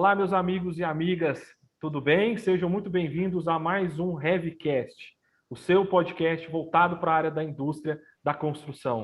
Olá, meus amigos e amigas, tudo bem? Sejam muito bem-vindos a mais um Heavycast, o seu podcast voltado para a área da indústria da construção.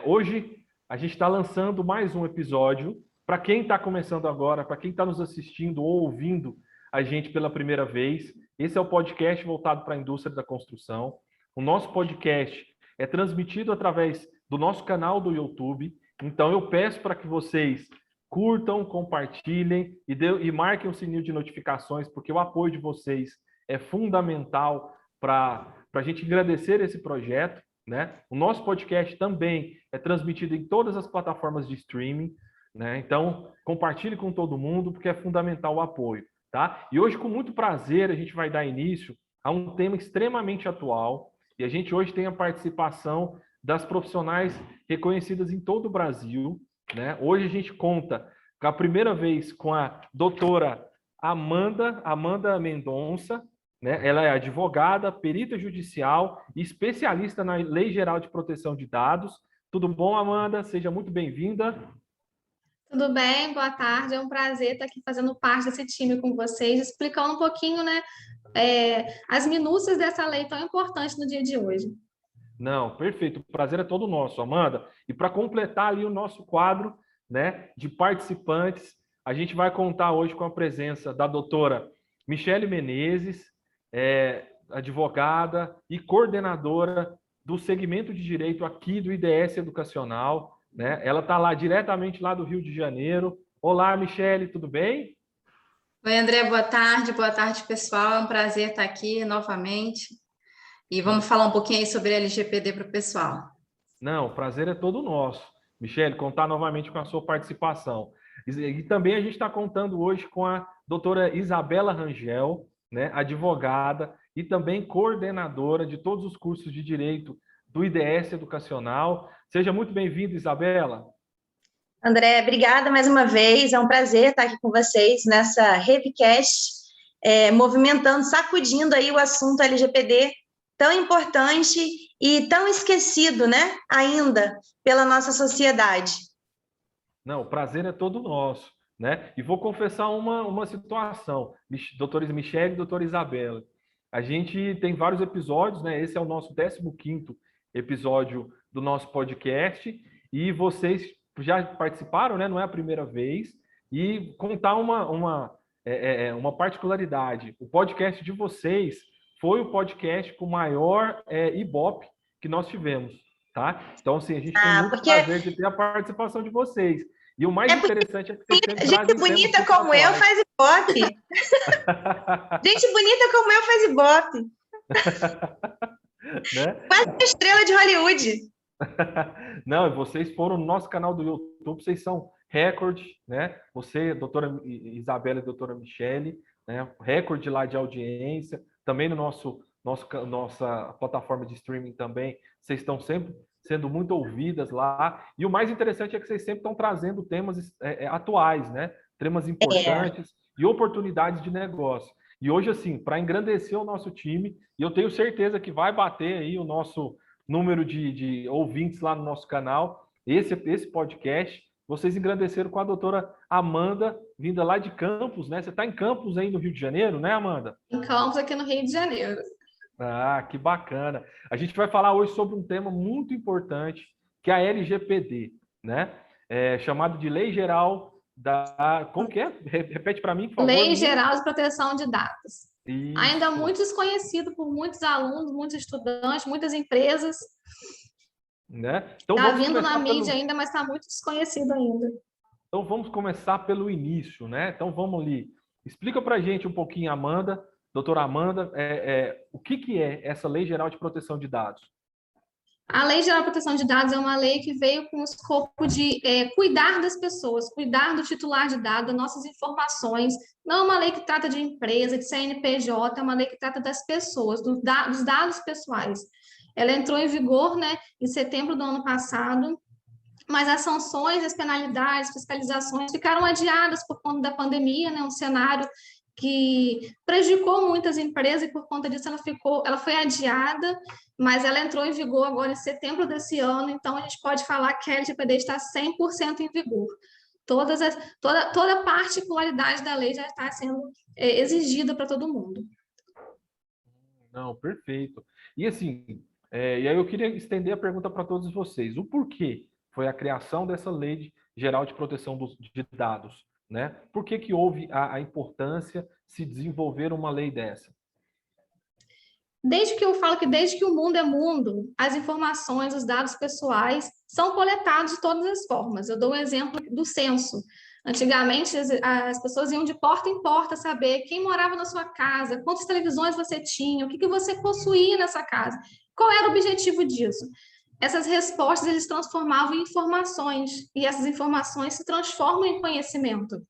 Hoje a gente está lançando mais um episódio. Para quem está começando agora, para quem está nos assistindo ou ouvindo a gente pela primeira vez, esse é o podcast voltado para a indústria da construção. O nosso podcast é transmitido através do nosso canal do YouTube. Então eu peço para que vocês curtam, compartilhem e marquem o sininho de notificações, porque o apoio de vocês é fundamental para a gente agradecer esse projeto, né? O nosso podcast também é transmitido em todas as plataformas de streaming, né? Então, compartilhe com todo mundo, porque é fundamental o apoio, tá? E hoje, com muito prazer, a gente vai dar início a um tema extremamente atual, e a gente hoje tem a participação das profissionais reconhecidas em todo o Brasil, né? Hoje a gente conta a primeira vez com a doutora Amanda Mendonça, né? Ela é advogada, perita judicial e especialista na Lei Geral de Proteção de Dados. Tudo bom, Amanda? Seja muito bem-vinda. Tudo bem, boa tarde. É um prazer estar aqui fazendo parte desse time com vocês, explicando um pouquinho, né, as minúcias dessa lei tão importante no dia de hoje. Não, perfeito. O prazer é todo nosso, Amanda. E para completar ali o nosso quadro, né, de participantes, a gente vai contar hoje com a presença da doutora Michele Menezes, advogada e coordenadora do segmento de direito aqui do IDS Educacional, né? Ela está lá diretamente lá do Rio de Janeiro. Olá, Michele, tudo bem? Oi, André, boa tarde, pessoal. É um prazer estar aqui novamente. E vamos falar um pouquinho aí sobre LGPD para o pessoal. Não, o prazer é todo nosso. Michele, contar novamente com a sua participação. E também a gente está contando hoje com a doutora Isabela Rangel, né, advogada e também coordenadora de todos os cursos de Direito do IDS Educacional. Seja muito bem-vinda, Isabela. André, obrigada mais uma vez. É um prazer estar aqui com vocês nessa Heavycast, movimentando, sacudindo aí o assunto LGPD, tão importante e tão esquecido, né, ainda pela nossa sociedade. Não, o prazer é todo nosso, né? E vou confessar uma situação, doutores Michele e doutora Isabela. A gente tem vários episódios, né? Esse é o nosso 15º episódio do nosso podcast e vocês já participaram, né? Não é a primeira vez. E contar uma particularidade. O podcast de vocês foi o podcast com maior Ibope que nós tivemos, tá? Então, assim, a gente tem muito prazer de ter a participação de vocês. E o mais interessante é que vocês sempre gente bonita como eu faz Ibope. Gente bonita como eu faz Ibope. Né? Quase uma estrela de Hollywood. Não, vocês foram no nosso canal do YouTube, vocês são recorde, né? Você, doutora Isabela e doutora Michele, né? Recorde lá de audiência. Também no nossa plataforma de streaming também, vocês estão sempre sendo muito ouvidas lá. E o mais interessante é que vocês sempre estão trazendo temas atuais, né? Temas importantes e oportunidades de negócio. E hoje, assim, para engrandecer o nosso time, e eu tenho certeza que vai bater aí o nosso número de ouvintes lá no nosso canal, esse podcast, vocês engrandeceram com a doutora Amanda, vinda lá de Campos, né? Você está em Campos aí no Rio de Janeiro, né, Amanda? Em Campos, aqui no Rio de Janeiro. Ah, que bacana. A gente vai falar hoje sobre um tema muito importante, que é a LGPD, né? Chamado de Lei Geral da... Como que é? Repete para mim, por favor. Lei Geral de Proteção de Dados. Isso. Ainda muito desconhecido por muitos alunos, muitos estudantes, muitas empresas. Né? Então, está vindo na mídia ainda, mas está muito desconhecido ainda. Então, vamos começar pelo início, né? Então, vamos ali. Explica para a gente um pouquinho, Amanda, doutora Amanda, o que é essa Lei Geral de Proteção de Dados? A Lei Geral de Proteção de Dados é uma lei que veio com o escopo de cuidar das pessoas, cuidar do titular de dados, das nossas informações. Não é uma lei que trata de empresa, de CNPJ, é uma lei que trata das pessoas, dos dados pessoais. Ela entrou em vigor, né, em setembro do ano passado, mas as sanções, as penalidades, fiscalizações ficaram adiadas por conta da pandemia, né, um cenário que prejudicou muitas empresas e por conta disso ela foi adiada, mas ela entrou em vigor agora em setembro desse ano, então a gente pode falar que a LGPD está 100% em vigor. Toda a particularidade da lei já está sendo exigida para todo mundo. Não, perfeito. E assim, e aí eu queria estender a pergunta para todos vocês. O porquê foi a criação dessa Lei Geral de Proteção de Dados, né? Por que houve a importância de se desenvolver uma lei dessa? Desde que o mundo é mundo, as informações, os dados pessoais são coletados de todas as formas. Eu dou um exemplo do censo. Antigamente, as pessoas iam de porta em porta saber quem morava na sua casa, quantas televisões você tinha, o que você possuía nessa casa. Qual era o objetivo disso? Essas respostas eles transformavam em informações, e essas informações se transformam em conhecimento.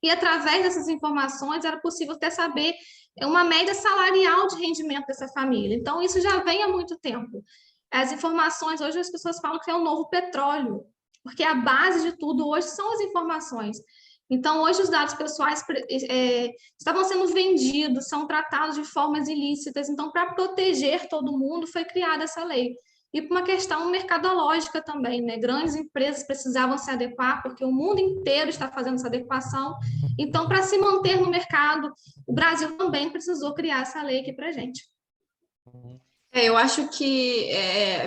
E através dessas informações era possível até saber uma média salarial de rendimento dessa família. Então, isso já vem há muito tempo. As informações, hoje as pessoas falam que é o novo petróleo, porque a base de tudo hoje são as informações. Então, hoje os dados pessoais estavam sendo vendidos, são tratados de formas ilícitas. Então, para proteger todo mundo, foi criada essa lei. E por uma questão mercadológica também, né? Grandes empresas precisavam se adequar, porque o mundo inteiro está fazendo essa adequação. Então, para se manter no mercado, o Brasil também precisou criar essa lei aqui para a gente. Eu acho que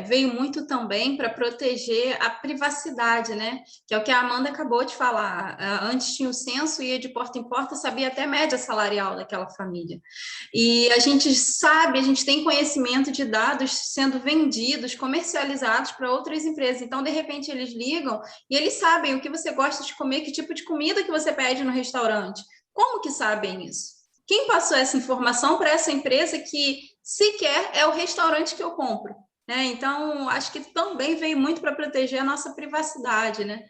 veio muito também para proteger a privacidade, né? Que é o que a Amanda acabou de falar. Antes tinha o censo, ia de porta em porta, sabia até a média salarial daquela família. E a gente sabe, a gente tem conhecimento de dados sendo vendidos, comercializados para outras empresas. Então, de repente, eles ligam e eles sabem o que você gosta de comer, que tipo de comida que você pede no restaurante. Como que sabem isso? Quem passou essa informação para essa empresa que sequer é o restaurante que eu compro, né? Então, acho que também veio muito para proteger a nossa privacidade, né?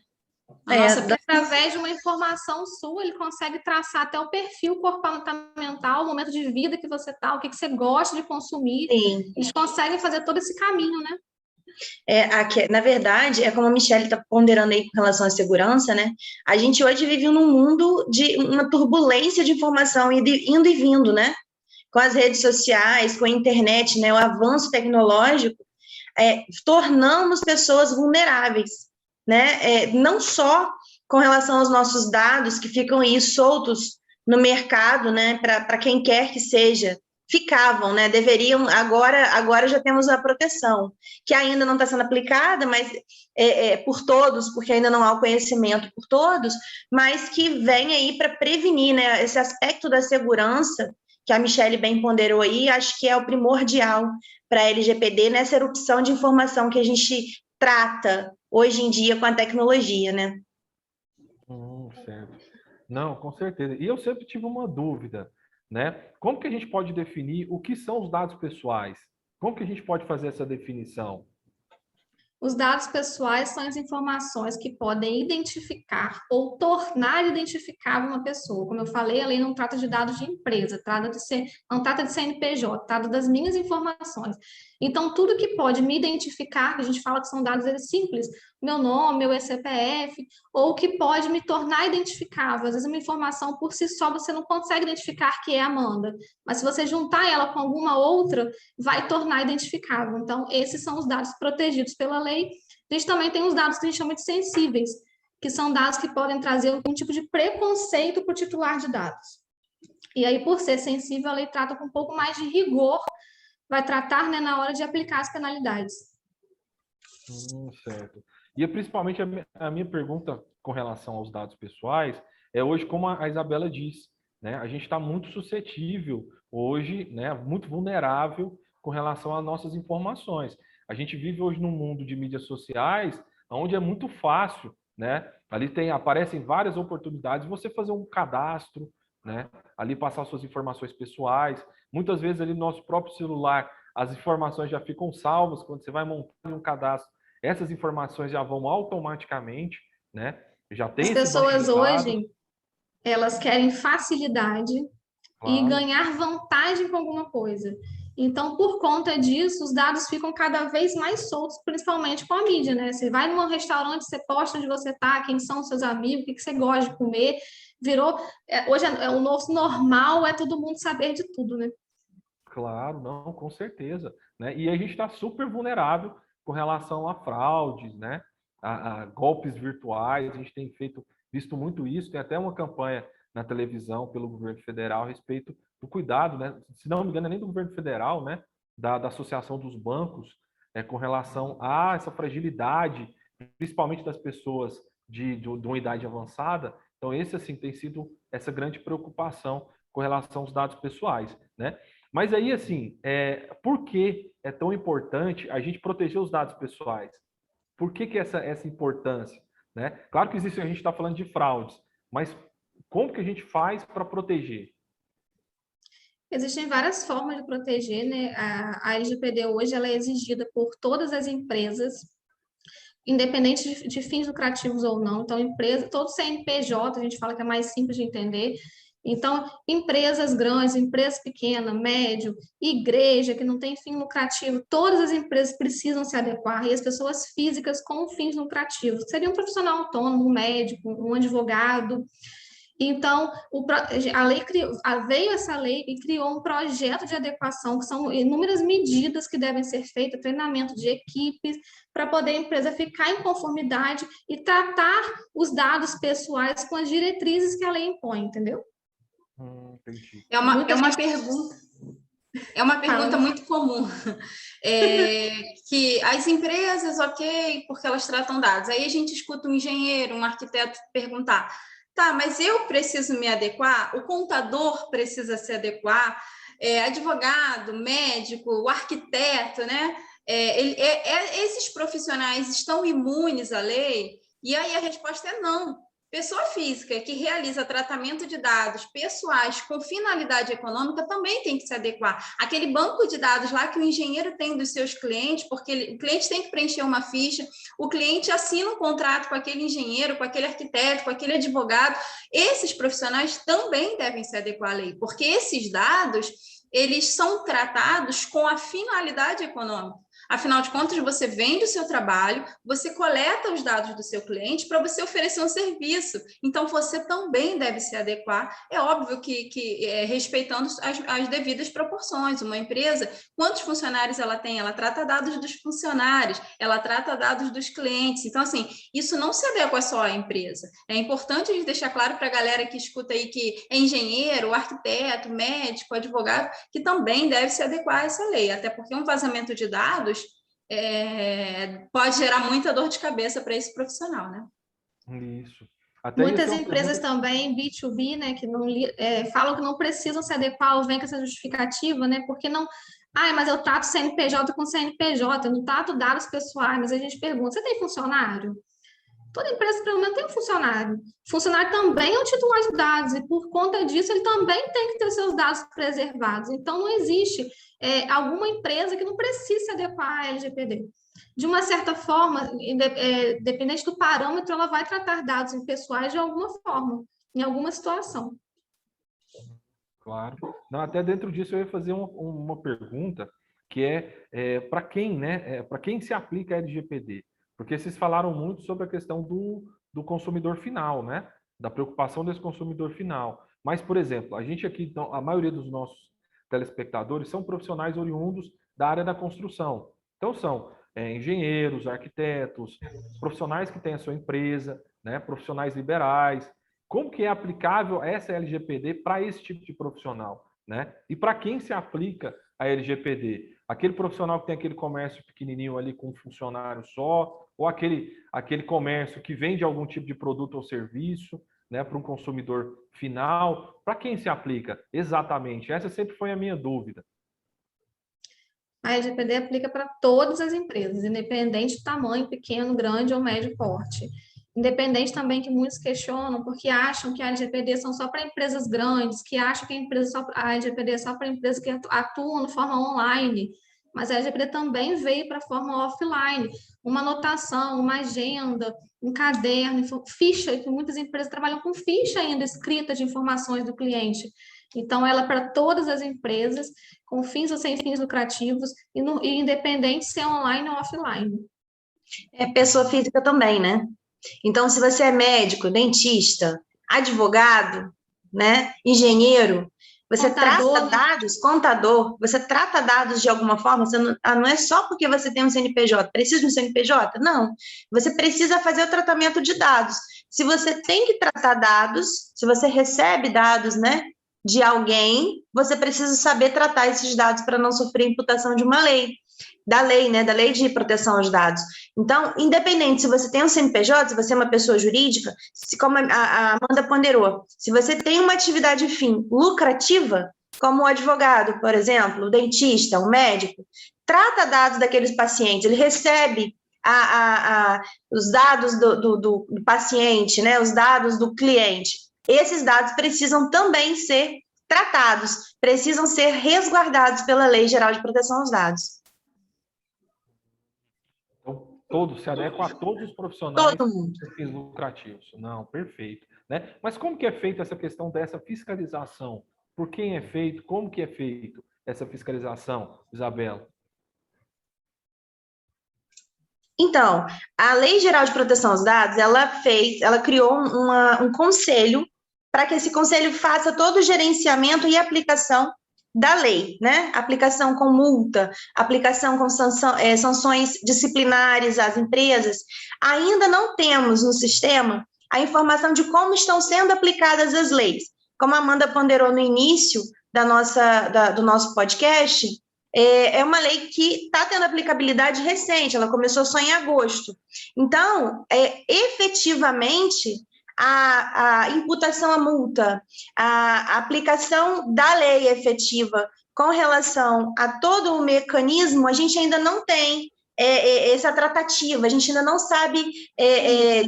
Através de uma informação sua, ele consegue traçar até o perfil comportamental, o momento de vida que você está, o que você gosta de consumir. Sim. Eles conseguem fazer todo esse caminho, né? Na verdade, é como a Michelle está ponderando aí com relação à segurança, né? A gente hoje vive num mundo de uma turbulência de informação indo e vindo, né? Com as redes sociais, com a internet, né? O avanço tecnológico, tornamos pessoas vulneráveis, né? Não só com relação aos nossos dados que ficam aí soltos no mercado, né? Para quem quer que seja, ficavam, né? Deveriam, agora já temos a proteção, que ainda não está sendo aplicada, mas por todos, porque ainda não há o conhecimento por todos, mas que vem aí para prevenir, né? Esse aspecto da segurança que a Michelle bem ponderou aí, acho que é o primordial para a LGPD nessa erupção de informação que a gente trata hoje em dia com a tecnologia, né? Certo. Não, com certeza. E eu sempre tive uma dúvida, né? Como que a gente pode definir o que são os dados pessoais? Como que a gente pode fazer essa definição? Os dados pessoais são as informações que podem identificar ou tornar identificável uma pessoa. Como eu falei, a lei não trata de dados de empresa, não trata de CNPJ, trata das minhas informações. Então, tudo que pode me identificar, que a gente fala que são dados simples, meu nome, meu CPF, ou que pode me tornar identificável. Às vezes, uma informação por si só você não consegue identificar que é Amanda, mas se você juntar ela com alguma outra, vai tornar identificável. Então, esses são os dados protegidos pela lei. A gente também tem os dados que a gente chama de sensíveis, que são dados que podem trazer algum tipo de preconceito para o titular de dados. E aí, por ser sensível, a lei trata com um pouco mais de rigor, vai tratar, né, na hora de aplicar as penalidades. Certo. E principalmente a minha pergunta com relação aos dados pessoais é hoje, como a Isabela disse, né? A gente está muito suscetível hoje, né? Muito vulnerável com relação às nossas informações. A gente vive hoje num mundo de mídias sociais, onde é muito fácil, né? Ali aparecem várias oportunidades de você fazer um cadastro, né? Ali passar suas informações pessoais. Muitas vezes ali no nosso próprio celular, as informações já ficam salvas quando você vai montar um cadastro. Essas informações já vão automaticamente, né? Já tem as pessoas hoje, elas querem facilidade, claro, e ganhar vantagem com alguma coisa. Então, por conta disso, os dados ficam cada vez mais soltos, principalmente com a mídia, né? Você vai num restaurante, você posta onde você está, quem são os seus amigos, o que você gosta de comer. Hoje o nosso normal é todo mundo saber de tudo, né? Claro, não, com certeza, né? E a gente está super vulnerável com relação a fraudes, né? a golpes virtuais, a gente tem visto muito isso, tem até uma campanha na televisão pelo governo federal a respeito do cuidado, né? Se não me engano, é nem do governo federal, né? Da Associação dos Bancos, com relação a essa fragilidade, principalmente das pessoas de uma idade avançada. Então, esse, assim, tem sido essa grande preocupação com relação aos dados pessoais, né? Mas aí, assim, por que é tão importante a gente proteger os dados pessoais? Por que essa importância, né? Claro que existe, a gente está falando de fraudes, mas como que a gente faz para proteger? Existem várias formas de proteger, né? A LGPD hoje ela é exigida por todas as empresas, independente de fins lucrativos ou não. Então, todo CNPJ, a gente fala que é mais simples de entender. Então, empresas grandes, empresas pequenas, médio, igreja que não tem fim lucrativo, todas as empresas precisam se adequar, e as pessoas físicas com fins lucrativos. Seria um profissional autônomo, um médico, um advogado. Então, a lei veio essa lei e criou um projeto de adequação, que são inúmeras medidas que devem ser feitas, treinamento de equipes, para poder a empresa ficar em conformidade e tratar os dados pessoais com as diretrizes que a lei impõe, entendeu? Entendi. É uma pergunta muito comum, que as empresas, ok, porque elas tratam dados. Aí a gente escuta um engenheiro, um arquiteto perguntar, tá, mas eu preciso me adequar? O contador precisa se adequar? Advogado, médico, o arquiteto, né? Esses profissionais estão imunes à lei? E aí a resposta é não. Pessoa física que realiza tratamento de dados pessoais com finalidade econômica também tem que se adequar. Aquele banco de dados lá que o engenheiro tem dos seus clientes, porque o cliente tem que preencher uma ficha, o cliente assina um contrato com aquele engenheiro, com aquele arquiteto, com aquele advogado. Esses profissionais também devem se adequar à lei, porque esses dados, eles são tratados com a finalidade econômica. Afinal de contas, você vende o seu trabalho, você coleta os dados do seu cliente para você oferecer um serviço. Então, você também deve se adequar. É óbvio que respeitando as devidas proporções. Uma empresa, quantos funcionários ela tem? Ela trata dados dos funcionários, ela trata dados dos clientes. Então, assim, isso não se adequa só à empresa. É importante a gente deixar claro para a galera que escuta aí que é engenheiro, arquiteto, médico, advogado, que também deve se adequar a essa lei, até porque um vazamento de dados pode gerar muita dor de cabeça para esse profissional, né? Isso. Até muitas empresas também, B2B, né, que não falam que não precisam se adequar ou vem com essa justificativa, né, porque não... mas eu trato CNPJ com CNPJ, eu não trato dados pessoais, mas a gente pergunta, você tem funcionário? Toda empresa, pelo menos, tem um funcionário. O funcionário também é um titular de dados, e por conta disso, ele também tem que ter seus dados preservados. Então, não existe alguma empresa que não precise se adequar à LGPD. De uma certa forma, dependente do parâmetro, ela vai tratar dados pessoais de alguma forma, em alguma situação. Claro. Não, até dentro disso eu ia fazer uma pergunta, que para quem, né? Para quem se aplica a LGPD? Porque vocês falaram muito sobre a questão do consumidor final, né? Da preocupação desse consumidor final. Mas, por exemplo, a gente aqui, a maioria dos nossos telespectadores são profissionais oriundos da área da construção. Então, são engenheiros, arquitetos, profissionais que têm a sua empresa, né? Profissionais liberais. Como que é aplicável essa LGPD para esse tipo de profissional, né? E para quem se aplica a LGPD? Aquele profissional que tem aquele comércio pequenininho ali com um funcionário só, ou aquele comércio que vende algum tipo de produto ou serviço, né, para um consumidor final. Para quem se aplica exatamente? Essa sempre foi a minha dúvida. A LGPD aplica para todas as empresas, independente do tamanho, pequeno, grande ou médio porte. Independente também que muitos questionam, porque acham que a LGPD são só para empresas grandes, que acham que a LGPD é só para empresas que atuam de forma online, mas a LGPD também veio para a forma offline, uma anotação, uma agenda, um caderno, ficha, que muitas empresas trabalham com ficha ainda escrita de informações do cliente. Então, ela é para todas as empresas, com fins ou sem fins lucrativos, e independente se é online ou offline. Pessoa física também, né? Então, se você é médico, dentista, advogado, né, engenheiro, Você Contador, trata dados, contador, você trata dados de alguma forma, você não é só porque você tem um CNPJ, precisa de um CNPJ? Não, você precisa fazer o tratamento de dados. Se você tem que tratar dados, se você recebe dados, né, de alguém, você precisa saber tratar esses dados para não sofrer imputação de uma lei, né, da lei de proteção aos dados. Então, independente se você tem um CNPJ, se você é uma pessoa jurídica, como a Amanda ponderou, se você tem uma atividade fim lucrativa, como o advogado, por exemplo, o dentista, o médico, trata dados daqueles pacientes, ele recebe os dados do paciente, né, os dados do cliente. Esses dados precisam também ser tratados, precisam ser resguardados pela Lei Geral de Proteção aos Dados. Então, se adequa a todos os profissionais de fins lucrativos. Não, perfeito. Né? Mas como que é feita essa questão dessa fiscalização? Por quem é feito? Como que é feito essa fiscalização, Isabela? Então, a Lei Geral de Proteção aos Dados, ela criou um conselho para que esse conselho faça todo o gerenciamento e aplicação da lei, né? Aplicação com multa, aplicação com sanções disciplinares às empresas. Ainda não temos no sistema a informação de como estão sendo aplicadas as leis. Como a Amanda ponderou no início do nosso podcast, é uma lei que está tendo aplicabilidade recente, ela começou só em agosto. Então, efetivamente, a imputação à multa, a aplicação da lei efetiva com relação a todo o mecanismo, a gente ainda não tem essa tratativa, a gente ainda não sabe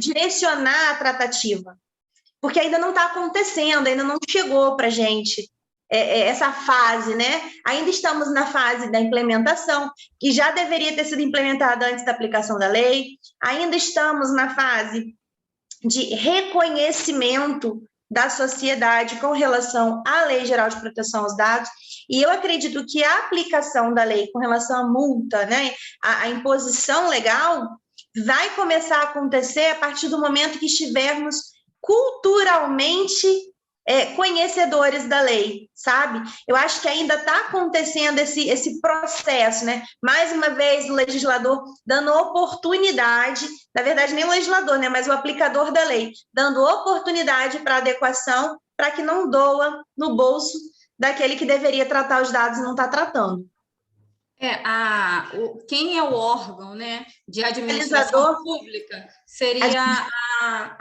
direcionar a tratativa, porque ainda não está acontecendo, ainda não chegou para a gente essa fase, né? Ainda estamos na fase da implementação, que já deveria ter sido implementada antes da aplicação da lei, ainda estamos na fase de reconhecimento da sociedade com relação à Lei Geral de Proteção aos Dados, e eu acredito que a aplicação da lei com relação à multa, né, a imposição legal, vai começar a acontecer a partir do momento que estivermos culturalmente conhecedores da lei, sabe? Eu acho que ainda está acontecendo esse processo, né? Mais uma vez, o legislador dando oportunidade, na verdade, nem o legislador, né? Mas o aplicador da lei, dando oportunidade para adequação, para que não doa no bolso daquele que deveria tratar os dados e não está tratando. Quem é o órgão, né, de administração pública seria a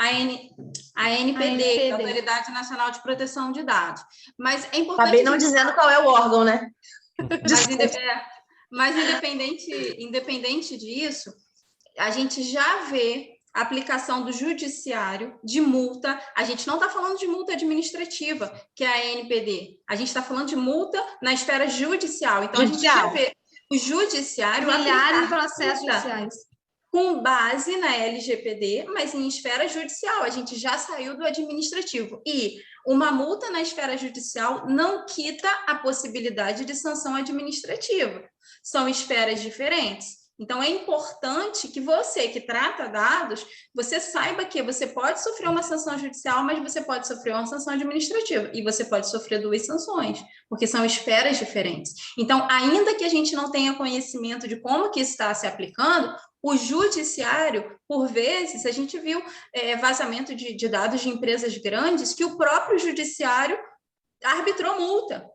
ANPD, que é a Autoridade Nacional de Proteção de Dados. Mas é importante... Acabei não dizendo qual é o órgão, né? Mas independente disso, a gente já vê a aplicação do judiciário de multa. A gente não está falando de multa administrativa, que é a ANPD. A gente está falando de multa na esfera judicial. Então, a gente já vê o judiciário em processos judiciais com base na LGPD, mas em esfera judicial. A gente já saiu do administrativo. E uma multa na esfera judicial não quita a possibilidade de sanção administrativa. São esferas diferentes. Então, é importante que você que trata dados, você saiba que você pode sofrer uma sanção judicial, mas você pode sofrer uma sanção administrativa, e você pode sofrer 2 sanções, porque são esferas diferentes. Então, ainda que a gente não tenha conhecimento de como que isso está se aplicando, o judiciário, por vezes, a gente viu vazamento de dados de empresas grandes que o próprio judiciário arbitrou multa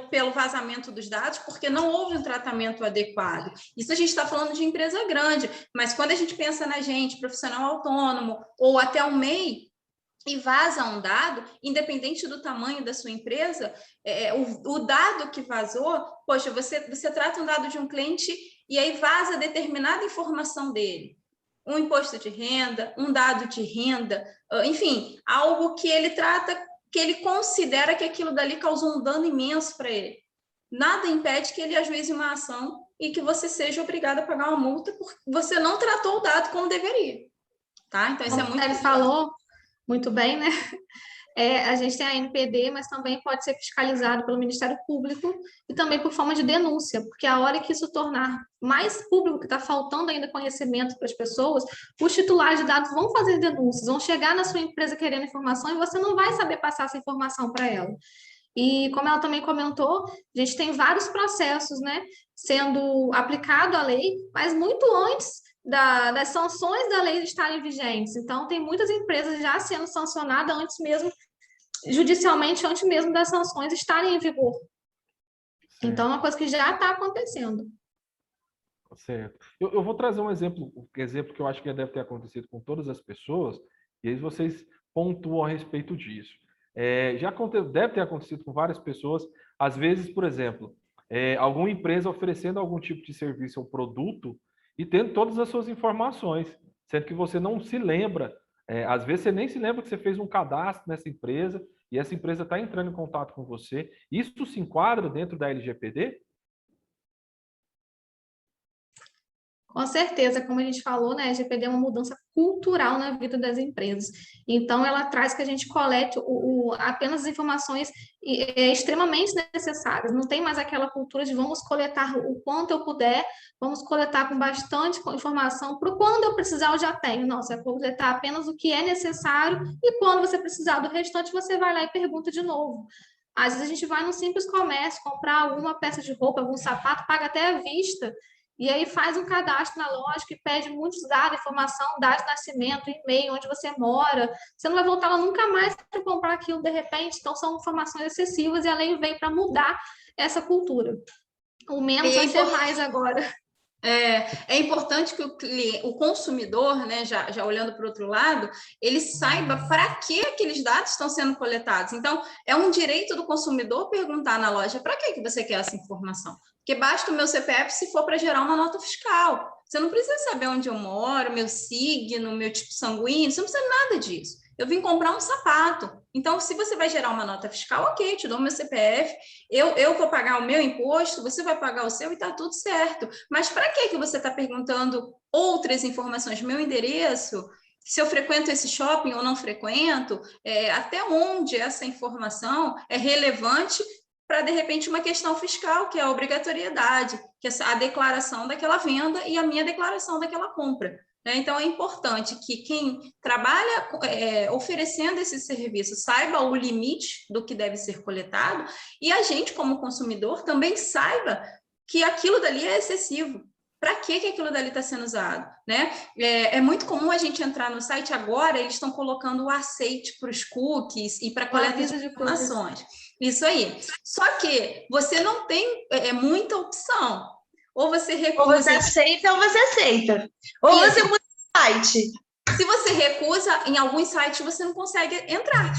pelo vazamento dos dados, porque não houve um tratamento adequado. Isso a gente está falando de empresa grande, mas quando a gente pensa na gente, profissional autônomo, ou até um MEI, e vaza um dado, independente do tamanho da sua empresa, o dado que vazou, poxa, você trata um dado de um cliente e aí vaza determinada informação dele. Um imposto de renda, um dado de renda, enfim, algo que ele trata, que ele considera que aquilo dali causou um dano imenso para ele. Nada impede que ele ajuize uma ação e que você seja obrigado a pagar uma multa porque você não tratou o dado como deveria. Tá? Então, isso é muito... Ele falou muito bem, né? A gente tem a ANPD, mas também pode ser fiscalizado pelo Ministério Público e também por forma de denúncia, porque a hora que isso tornar mais público, que está faltando ainda conhecimento para as pessoas, os titulares de dados vão fazer denúncias, vão chegar na sua empresa querendo informação e você não vai saber passar essa informação para ela. E como ela também comentou, a gente tem vários processos, né, sendo aplicado à lei, mas muito antes das sanções da lei estarem vigentes. Então, tem muitas empresas já sendo sancionadas antes mesmo, judicialmente, antes mesmo das sanções estarem em vigor. Então, é uma coisa que já está acontecendo. Certo. Eu vou trazer um exemplo que eu acho que já deve ter acontecido com todas as pessoas, e aí vocês pontuam a respeito disso. Deve ter acontecido com várias pessoas, às vezes, por exemplo, alguma empresa oferecendo algum tipo de serviço ou produto e tendo todas as suas informações, sendo que você não se lembra, às vezes você nem se lembra que você fez um cadastro nessa empresa e essa empresa está entrando em contato com você. Isso se enquadra dentro da LGPD? Com certeza, como a gente falou, né, a LGPD é uma mudança cultural na vida das empresas. Então, ela traz que a gente colete apenas as informações extremamente necessárias. Não tem mais aquela cultura de vamos coletar o quanto eu puder, vamos coletar com bastante informação, para quando eu precisar eu já tenho. Não, você vai coletar apenas o que é necessário e quando você precisar do restante, você vai lá e pergunta de novo. Às vezes a gente vai num simples comércio, comprar alguma peça de roupa, algum sapato, paga até à vista, e aí faz um cadastro na loja que pede muitos dados, informação, dados de nascimento, e-mail, onde você mora. Você não vai voltar lá nunca mais para comprar aquilo de repente. Então, são informações excessivas e a lei veio para mudar essa cultura. O menos vai ser mais agora. É importante que o consumidor, né, já olhando para o outro lado, ele saiba para que aqueles dados estão sendo coletados. Então, é um direito do consumidor perguntar na loja para que você quer essa informação. Porque basta o meu CPF se for para gerar uma nota fiscal. Você não precisa saber onde eu moro, meu signo, meu tipo sanguíneo, você não precisa nada disso. Eu vim comprar um sapato. Então, se você vai gerar uma nota fiscal, ok, te dou meu CPF, eu vou pagar o meu imposto, você vai pagar o seu e está tudo certo. Mas para que você está perguntando outras informações? Meu endereço, se eu frequento esse shopping ou não frequento, até onde essa informação é relevante para, de repente, uma questão fiscal, que é a obrigatoriedade, que é a declaração daquela venda e a minha declaração daquela compra. Então, é importante que quem trabalha oferecendo esse serviço saiba o limite do que deve ser coletado e a gente, como consumidor, também saiba que aquilo dali é excessivo. Para que aquilo dali está sendo usado? Né? É muito comum a gente entrar no site agora, eles estão colocando o aceite para os cookies e para coleta de informações. Isso aí. Só que você não tem muita opção. Ou você recusa... Ou você aceita ou você aceita. Ou isso. Você muda o site. Se você recusa, em alguns sites você não consegue entrar.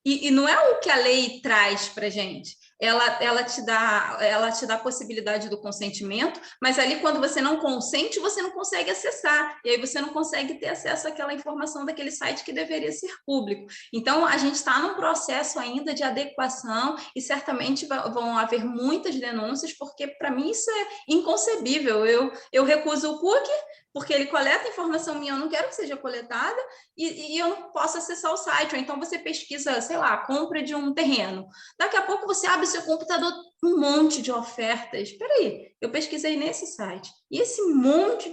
E não é o que a lei traz para a gente. Ela te dá a possibilidade do consentimento, mas ali quando você não consente, você não consegue acessar, e aí você não consegue ter acesso àquela informação daquele site que deveria ser público. Então, a gente está num processo ainda de adequação e certamente vão haver muitas denúncias, porque para mim isso é inconcebível. Eu recuso o cookie, porque ele coleta informação minha, eu não quero que seja coletada, e eu não posso acessar o site. Ou então você pesquisa, sei lá, compra de um terreno. Daqui a pouco você abre seu computador, um monte de ofertas. Espera aí, eu pesquisei nesse site. E esse monte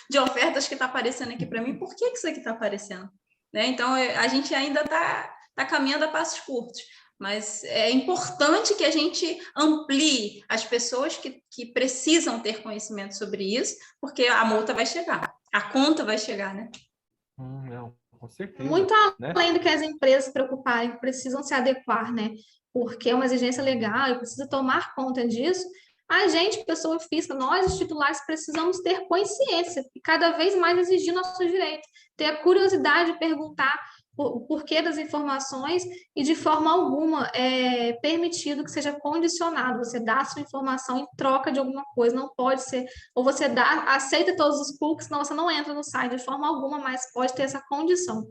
de ofertas que está aparecendo aqui para mim, por que isso aqui está aparecendo? Né? Então, a gente ainda está caminhando a passos curtos. Mas é importante que a gente amplie as pessoas que precisam ter conhecimento sobre isso, porque a multa vai chegar, a conta vai chegar, né? Não, com certeza. Muito além do que as empresas se preocuparem, precisam se adequar, né? Porque é uma exigência legal e precisa tomar conta disso. A gente, pessoa física, nós, os titulares, precisamos ter consciência e cada vez mais exigir nossos direitos, ter a curiosidade de perguntar o porquê das informações e de forma alguma é permitido que seja condicionado. Você dá a sua informação em troca de alguma coisa, não pode ser, ou você aceita todos os cookies, senão você não entra no site de forma alguma, mas pode ter essa condição.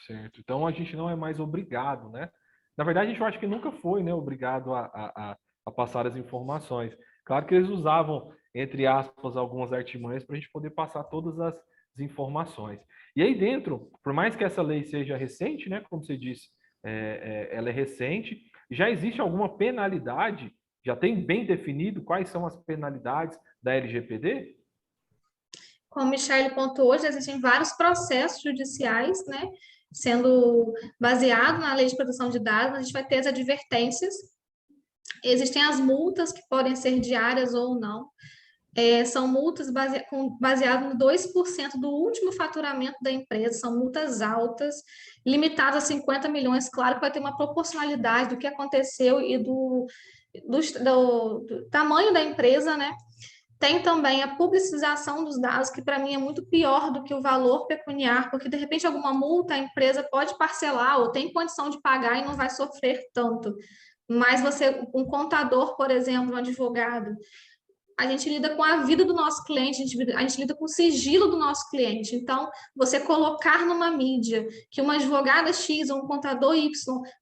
Certo. Então a gente não é mais obrigado, né? Na verdade, a gente acha que nunca foi, né, obrigado a passar as informações. Claro que eles usavam, entre aspas, algumas artimanhas para a gente poder passar todas as informações. E aí dentro, por mais que essa lei seja recente, né, como você disse, ela é recente, já existe alguma penalidade? Já tem bem definido quais são as penalidades da LGPD? Como o Michele pontuou, hoje existem vários processos judiciais, né, sendo baseado na Lei de Proteção de Dados, a gente vai ter as advertências, existem as multas que podem ser diárias ou não, são multas baseadas no 2% do último faturamento da empresa, são multas altas, limitadas a 50 milhões, claro que vai ter uma proporcionalidade do que aconteceu e do tamanho da empresa, né? Tem também a publicização dos dados, que para mim é muito pior do que o valor pecuniário, porque de repente alguma multa a empresa pode parcelar ou tem condição de pagar e não vai sofrer tanto. Mas um contador, por exemplo, um advogado, a gente lida com a vida do nosso cliente, a gente lida com o sigilo do nosso cliente. Então, você colocar numa mídia que uma advogada X ou um contador Y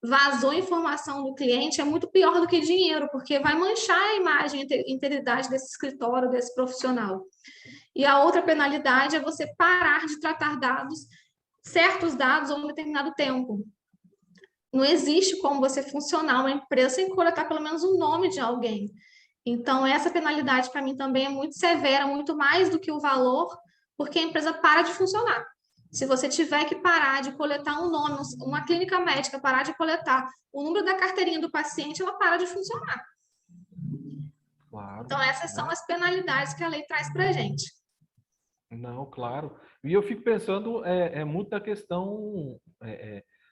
vazou informação do cliente é muito pior do que dinheiro, porque vai manchar a imagem e a integridade desse escritório, desse profissional. E a outra penalidade é você parar de tratar certos dados a um determinado tempo. Não existe como você funcionar uma empresa sem coletar pelo menos o nome de alguém. Então, essa penalidade, para mim, também é muito severa, muito mais do que o valor, porque a empresa para de funcionar. Se você tiver que parar de coletar um nome, uma clínica médica parar de coletar o número da carteirinha do paciente, ela para de funcionar. Claro, então, essas são as penalidades que a lei traz para a gente. Não, claro. E eu fico pensando muito da questão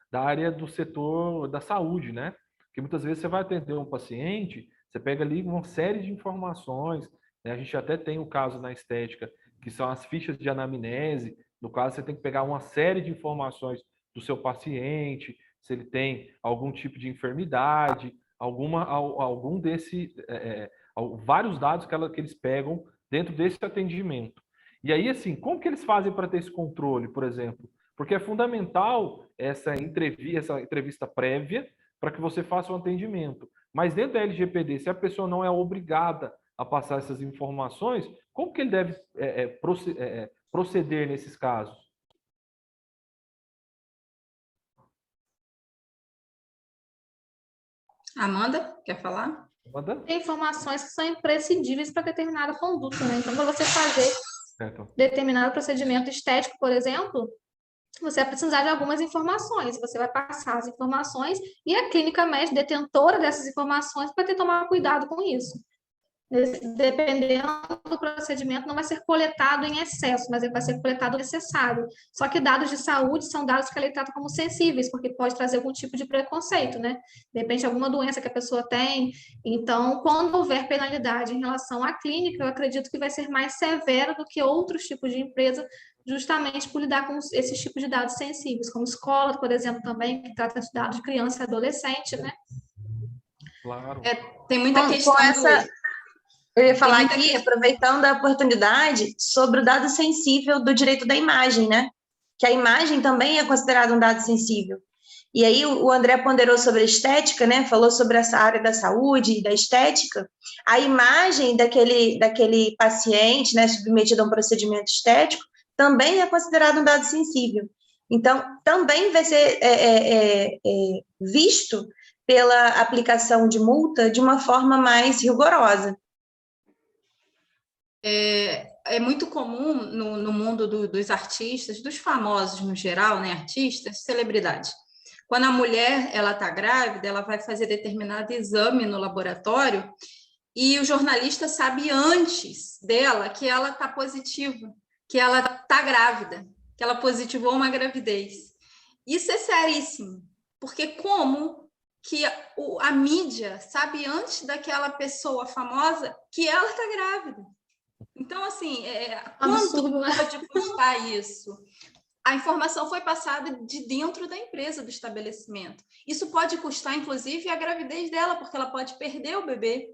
da área do setor da saúde, né? Porque muitas vezes você vai atender um paciente, você pega ali uma série de informações, né? A gente até tem o caso na estética, que são as fichas de anamnese. No caso, você tem que pegar uma série de informações do seu paciente, se ele tem algum tipo de enfermidade, algum desse, vários dados que eles pegam dentro desse atendimento. E aí, assim, como que eles fazem para ter esse controle, por exemplo? Porque é fundamental essa entrevista prévia para que você faça o atendimento. Mas dentro da LGPD, se a pessoa não é obrigada a passar essas informações, como que ele deve proceder nesses casos? Amanda, quer falar? Amanda? Tem informações que são imprescindíveis para determinada conduta, né? Então, para você fazer determinado procedimento estético, por exemplo, você vai precisar de algumas informações. Você vai passar as informações e a clínica médica, detentora dessas informações, vai ter que tomar cuidado com isso. Dependendo do procedimento, não vai ser coletado em excesso, mas vai ser coletado o necessário. Só que dados de saúde são dados que a lei trata como sensíveis, porque pode trazer algum tipo de preconceito, né? De repente, alguma doença que a pessoa tem. Então, quando houver penalidade em relação à clínica, eu acredito que vai ser mais severa do que outros tipos de empresa, justamente por lidar com esses tipos de dados sensíveis, como escola, por exemplo, também, que trata de dados de criança e adolescente, né? Claro. Tem muita questão Eu ia falar aqui, aproveitando a oportunidade, sobre o dado sensível do direito da imagem, né? Que a imagem também é considerada um dado sensível. E aí o André ponderou sobre a estética, né? Falou sobre essa área da saúde e da estética. A imagem daquele paciente, né, submetido a um procedimento estético, também é considerado um dado sensível. Então, também vai ser visto pela aplicação de multa de uma forma mais rigorosa. É muito comum no mundo dos artistas, dos famosos no geral, né, artistas, celebridades. Quando a mulher ela está grávida, ela vai fazer determinado exame no laboratório e o jornalista sabe antes dela que ela está positiva, que ela está grávida, que ela positivou uma gravidez. Isso é seríssimo, porque como que a mídia sabe antes daquela pessoa famosa que ela está grávida? Então, assim, quanto pode custar isso? A informação foi passada de dentro da empresa, do estabelecimento. Isso pode custar, inclusive, a gravidez dela, porque ela pode perder o bebê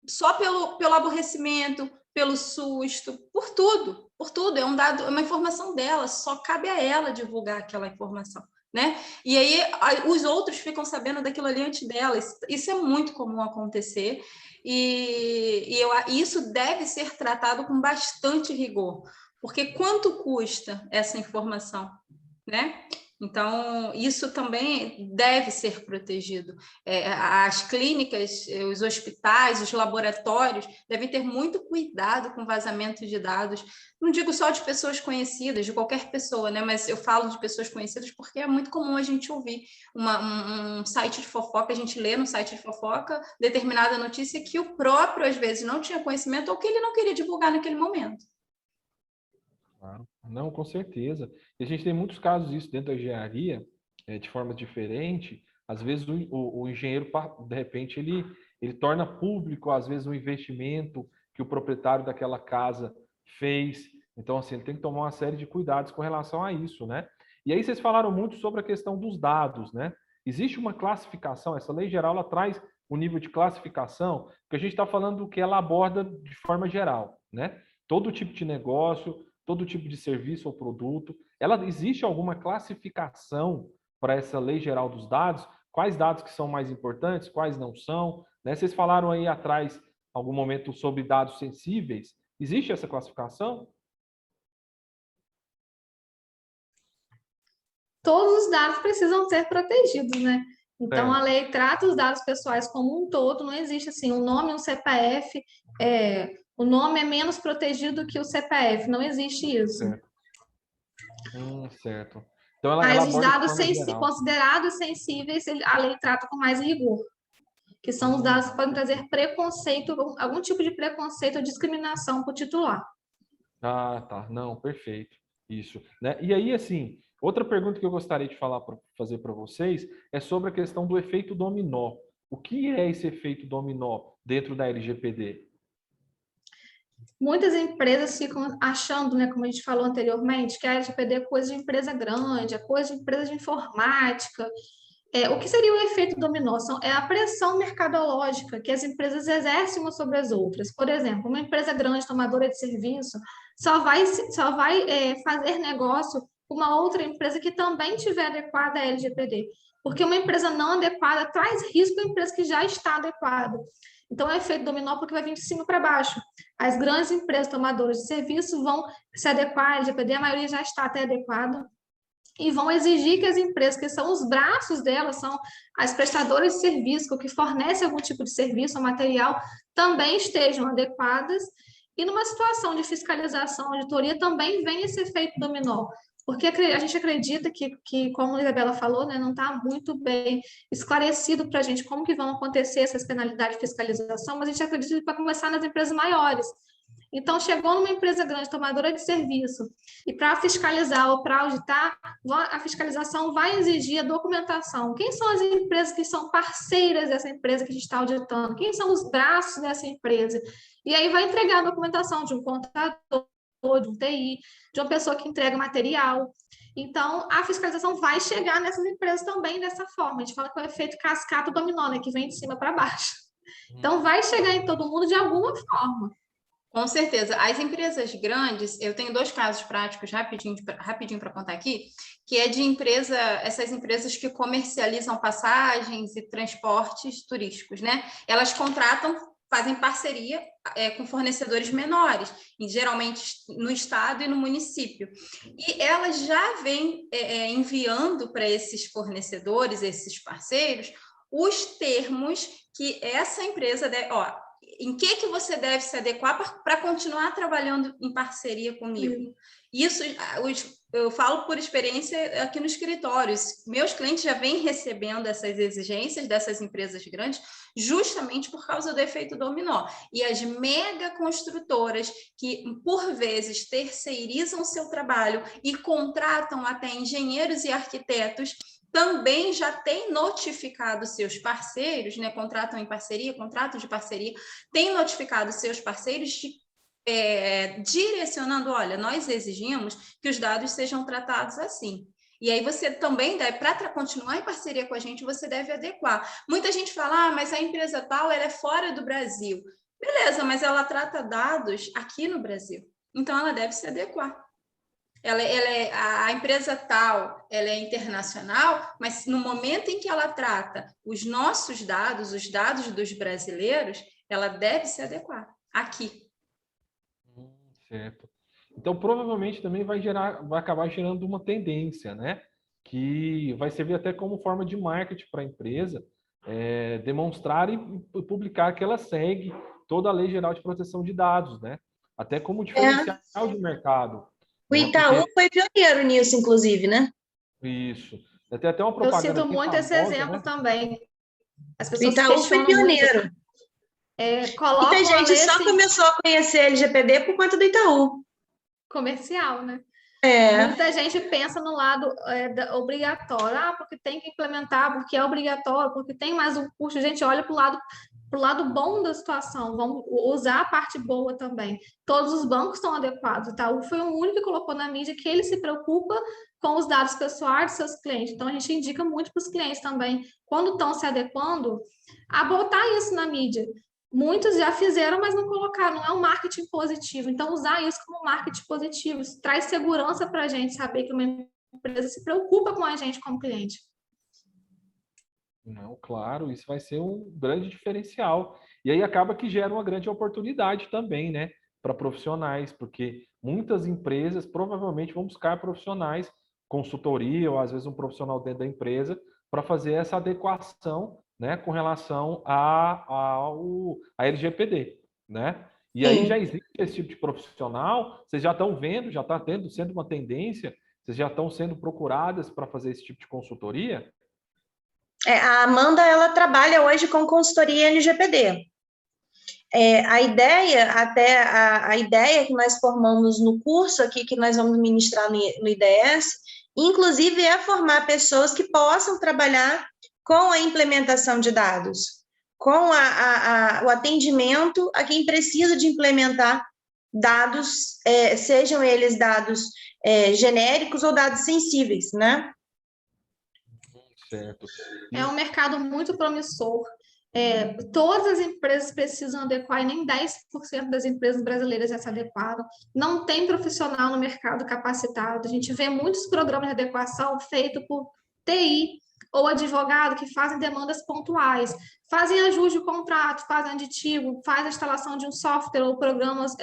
só pelo aborrecimento, pelo susto, por tudo. É uma informação dela, só cabe a ela divulgar aquela informação, né? E aí os outros ficam sabendo daquilo ali antes dela. Isso é muito comum acontecer. E isso deve ser tratado com bastante rigor, porque quanto custa essa informação, né? Então, isso também deve ser protegido. As clínicas, os hospitais, os laboratórios devem ter muito cuidado com vazamento de dados. Não digo só de pessoas conhecidas, de qualquer pessoa, né? Mas eu falo de pessoas conhecidas porque é muito comum a gente ouvir um site de fofoca, a gente lê no site de fofoca determinada notícia que o próprio, às vezes, não tinha conhecimento ou que ele não queria divulgar naquele momento. Não, com certeza. E a gente tem muitos casos disso dentro da engenharia, de forma diferente. Às vezes o engenheiro, de repente, ele torna público, às vezes, um investimento que o proprietário daquela casa fez. Então, assim, ele tem que tomar uma série de cuidados com relação a isso, né? E aí vocês falaram muito sobre a questão dos dados, né? Existe uma classificação, essa lei geral, ela traz o nível de classificação, porque a gente está falando do que ela aborda de forma geral, né? Todo tipo de negócio, todo tipo de serviço ou produto. Existe alguma classificação para essa lei geral dos dados? Quais dados que são mais importantes, quais não são? Né? Vocês falaram aí atrás, algum momento, sobre dados sensíveis. Existe essa classificação? Todos os dados precisam ser protegidos, né? Então, a lei trata os dados pessoais como um todo, não existe assim, o nome e o CPF, o nome é menos protegido que o CPF, não existe isso. Certo. Certo. Então, ela Mas os aborda de dados forma geral. considerados sensíveis, a lei trata com mais rigor, que são os dados que podem trazer preconceito, algum tipo de preconceito ou discriminação para o titular. Ah, tá. Não, perfeito. Isso, né? E aí, assim, outra pergunta que eu gostaria de fazer para vocês é sobre a questão do efeito dominó. O que é esse efeito dominó dentro da LGPD? Muitas empresas ficam achando, né, como a gente falou anteriormente, que a LGPD é coisa de empresa grande, é coisa de empresa de informática. O que seria o efeito dominó? É a pressão mercadológica que as empresas exercem umas sobre as outras. Por exemplo, uma empresa grande, tomadora de serviço, só vai fazer negócio com uma outra empresa que também estiver adequada à LGPD. Porque uma empresa não adequada traz risco à empresa que já está adequada. Então, é o efeito dominó porque vai vir de cima para baixo. As grandes empresas tomadoras de serviço vão se adequar à LGPD, a maioria já está até adequada, e vão exigir que as empresas, que são os braços delas, são as prestadoras de serviço, que fornecem algum tipo de serviço ou material, também estejam adequadas. E numa situação de fiscalização, auditoria, também vem esse efeito dominó, porque a gente acredita que como a Isabela falou, né, não está muito bem esclarecido para a gente como que vão acontecer essas penalidades de fiscalização, mas a gente acredita que vai começar nas empresas maiores. Então, chegou numa empresa grande, tomadora de serviço, e para fiscalizar ou para auditar, a fiscalização vai exigir a documentação. Quem são as empresas que são parceiras dessa empresa que a gente está auditando? Quem são os braços dessa empresa? E aí vai entregar a documentação de um contador, de um TI, de uma pessoa que entrega material. Então, a fiscalização vai chegar nessas empresas também dessa forma. A gente fala que é o efeito cascata dominó, né, que vem de cima para baixo. Então, vai chegar em todo mundo de alguma forma. Com certeza. As empresas grandes, eu tenho 2 casos práticos rapidinho para contar aqui, que é de essas empresas que comercializam passagens e transportes turísticos, né? Elas fazem parceria com fornecedores menores, e geralmente no estado e no município. E elas já vêm enviando para esses fornecedores, esses parceiros, os termos que essa empresa deve... em que você deve se adequar para continuar trabalhando em parceria comigo? Isso eu falo por experiência aqui no escritório. Meus clientes já vêm recebendo essas exigências dessas empresas grandes justamente por causa do efeito dominó. E as mega construtoras que, por vezes, terceirizam seu trabalho e contratam até engenheiros e arquitetos, também já tem notificado seus parceiros, né? Contratam de parceria, tem notificado seus parceiros direcionando, olha, nós exigimos que os dados sejam tratados assim. E aí você também deve, para continuar em parceria com a gente, você deve adequar. Muita gente fala, mas a empresa tal, ela é fora do Brasil. Beleza, mas ela trata dados aqui no Brasil. Então, ela deve se adequar. A empresa tal, ela é internacional, mas no momento em que ela trata os nossos dados, os dados dos brasileiros, ela deve se adequar aqui. Certo. Então, provavelmente também vai acabar gerando uma tendência, né? que vai servir até como forma de marketing para a empresa, demonstrar e publicar que ela segue toda a Lei Geral de Proteção de Dados, né? Até como diferencial de mercado. O Né? Itaú foi pioneiro nisso, inclusive, né? Isso. Tem até uma Eu propaganda cito muito esse famosa, exemplo né? também. As O pessoas Itaú foi questionam muito. pioneiro. Muita Colocam a gente lei só assim, começou a conhecer LGPD por conta do Itaú. comercial, né? É, Muita gente pensa no lado obrigatório, porque tem que implementar, porque é obrigatório, porque tem mais um custo. A gente olha para o lado bom da situação, vamos usar a parte boa também. Todos os bancos estão adequados. O Itaú foi o único que colocou na mídia que ele se preocupa com os dados pessoais de seus clientes. Então, a gente indica muito para os clientes também, quando estão se adequando, a botar isso na mídia. Muitos já fizeram, mas não colocaram, não é um marketing positivo. Então, usar isso como marketing positivo, isso traz segurança para a gente saber que uma empresa se preocupa com a gente como cliente. Não, claro, isso vai ser um grande diferencial. E aí acaba que gera uma grande oportunidade também, né, para profissionais, porque muitas empresas provavelmente vão buscar profissionais, consultoria ou às vezes um profissional dentro da empresa para fazer essa adequação, né, com relação a LGPD, né? E aí já sim. existe esse tipo de profissional, vocês já estão vendo, já está sendo uma tendência, vocês já estão sendo procuradas para fazer esse tipo de consultoria? A Amanda, ela trabalha hoje com consultoria LGPD. A ideia, até a ideia que nós formamos no curso aqui, que nós vamos ministrar no IDS, inclusive é formar pessoas que possam trabalhar com a implementação de dados, com o atendimento a quem precisa de implementar dados, sejam eles dados genéricos ou dados sensíveis, né? Certo. É um mercado muito promissor. Todas as empresas precisam adequar, e nem 10% das empresas brasileiras já se adequaram. Não tem profissional no mercado capacitado. A gente vê muitos programas de adequação feitos por TI ou advogado que fazem demandas pontuais, fazem ajuste de contrato, fazem aditivo, fazem a instalação de um software ou programas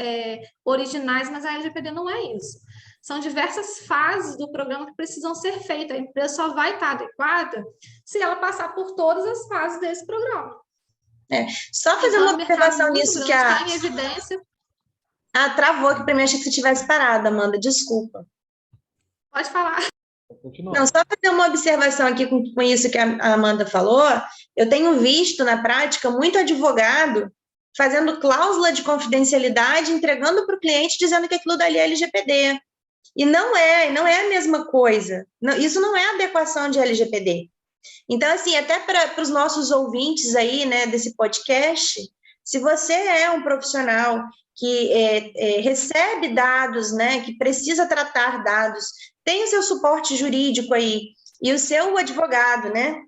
originais, mas a LGPD não é isso. São diversas fases do programa que precisam ser feitas. A empresa só vai estar adequada se ela passar por todas as fases desse programa. Só fazer Então, uma observação nisso grande, que está em evidência. travou aqui para mim, achei que você tivesse parado, Amanda, desculpa. Pode falar. Não, só fazer uma observação aqui com isso que a Amanda falou, eu tenho visto na prática muito advogado fazendo cláusula de confidencialidade, entregando para o cliente, dizendo que aquilo dali é LGPD. E não é a mesma coisa. Não, isso não é adequação de LGPD. Então, assim, até para os nossos ouvintes aí, né, desse podcast, se você é um profissional que recebe dados, né, que precisa tratar dados, tem o seu suporte jurídico aí, e o seu advogado, né,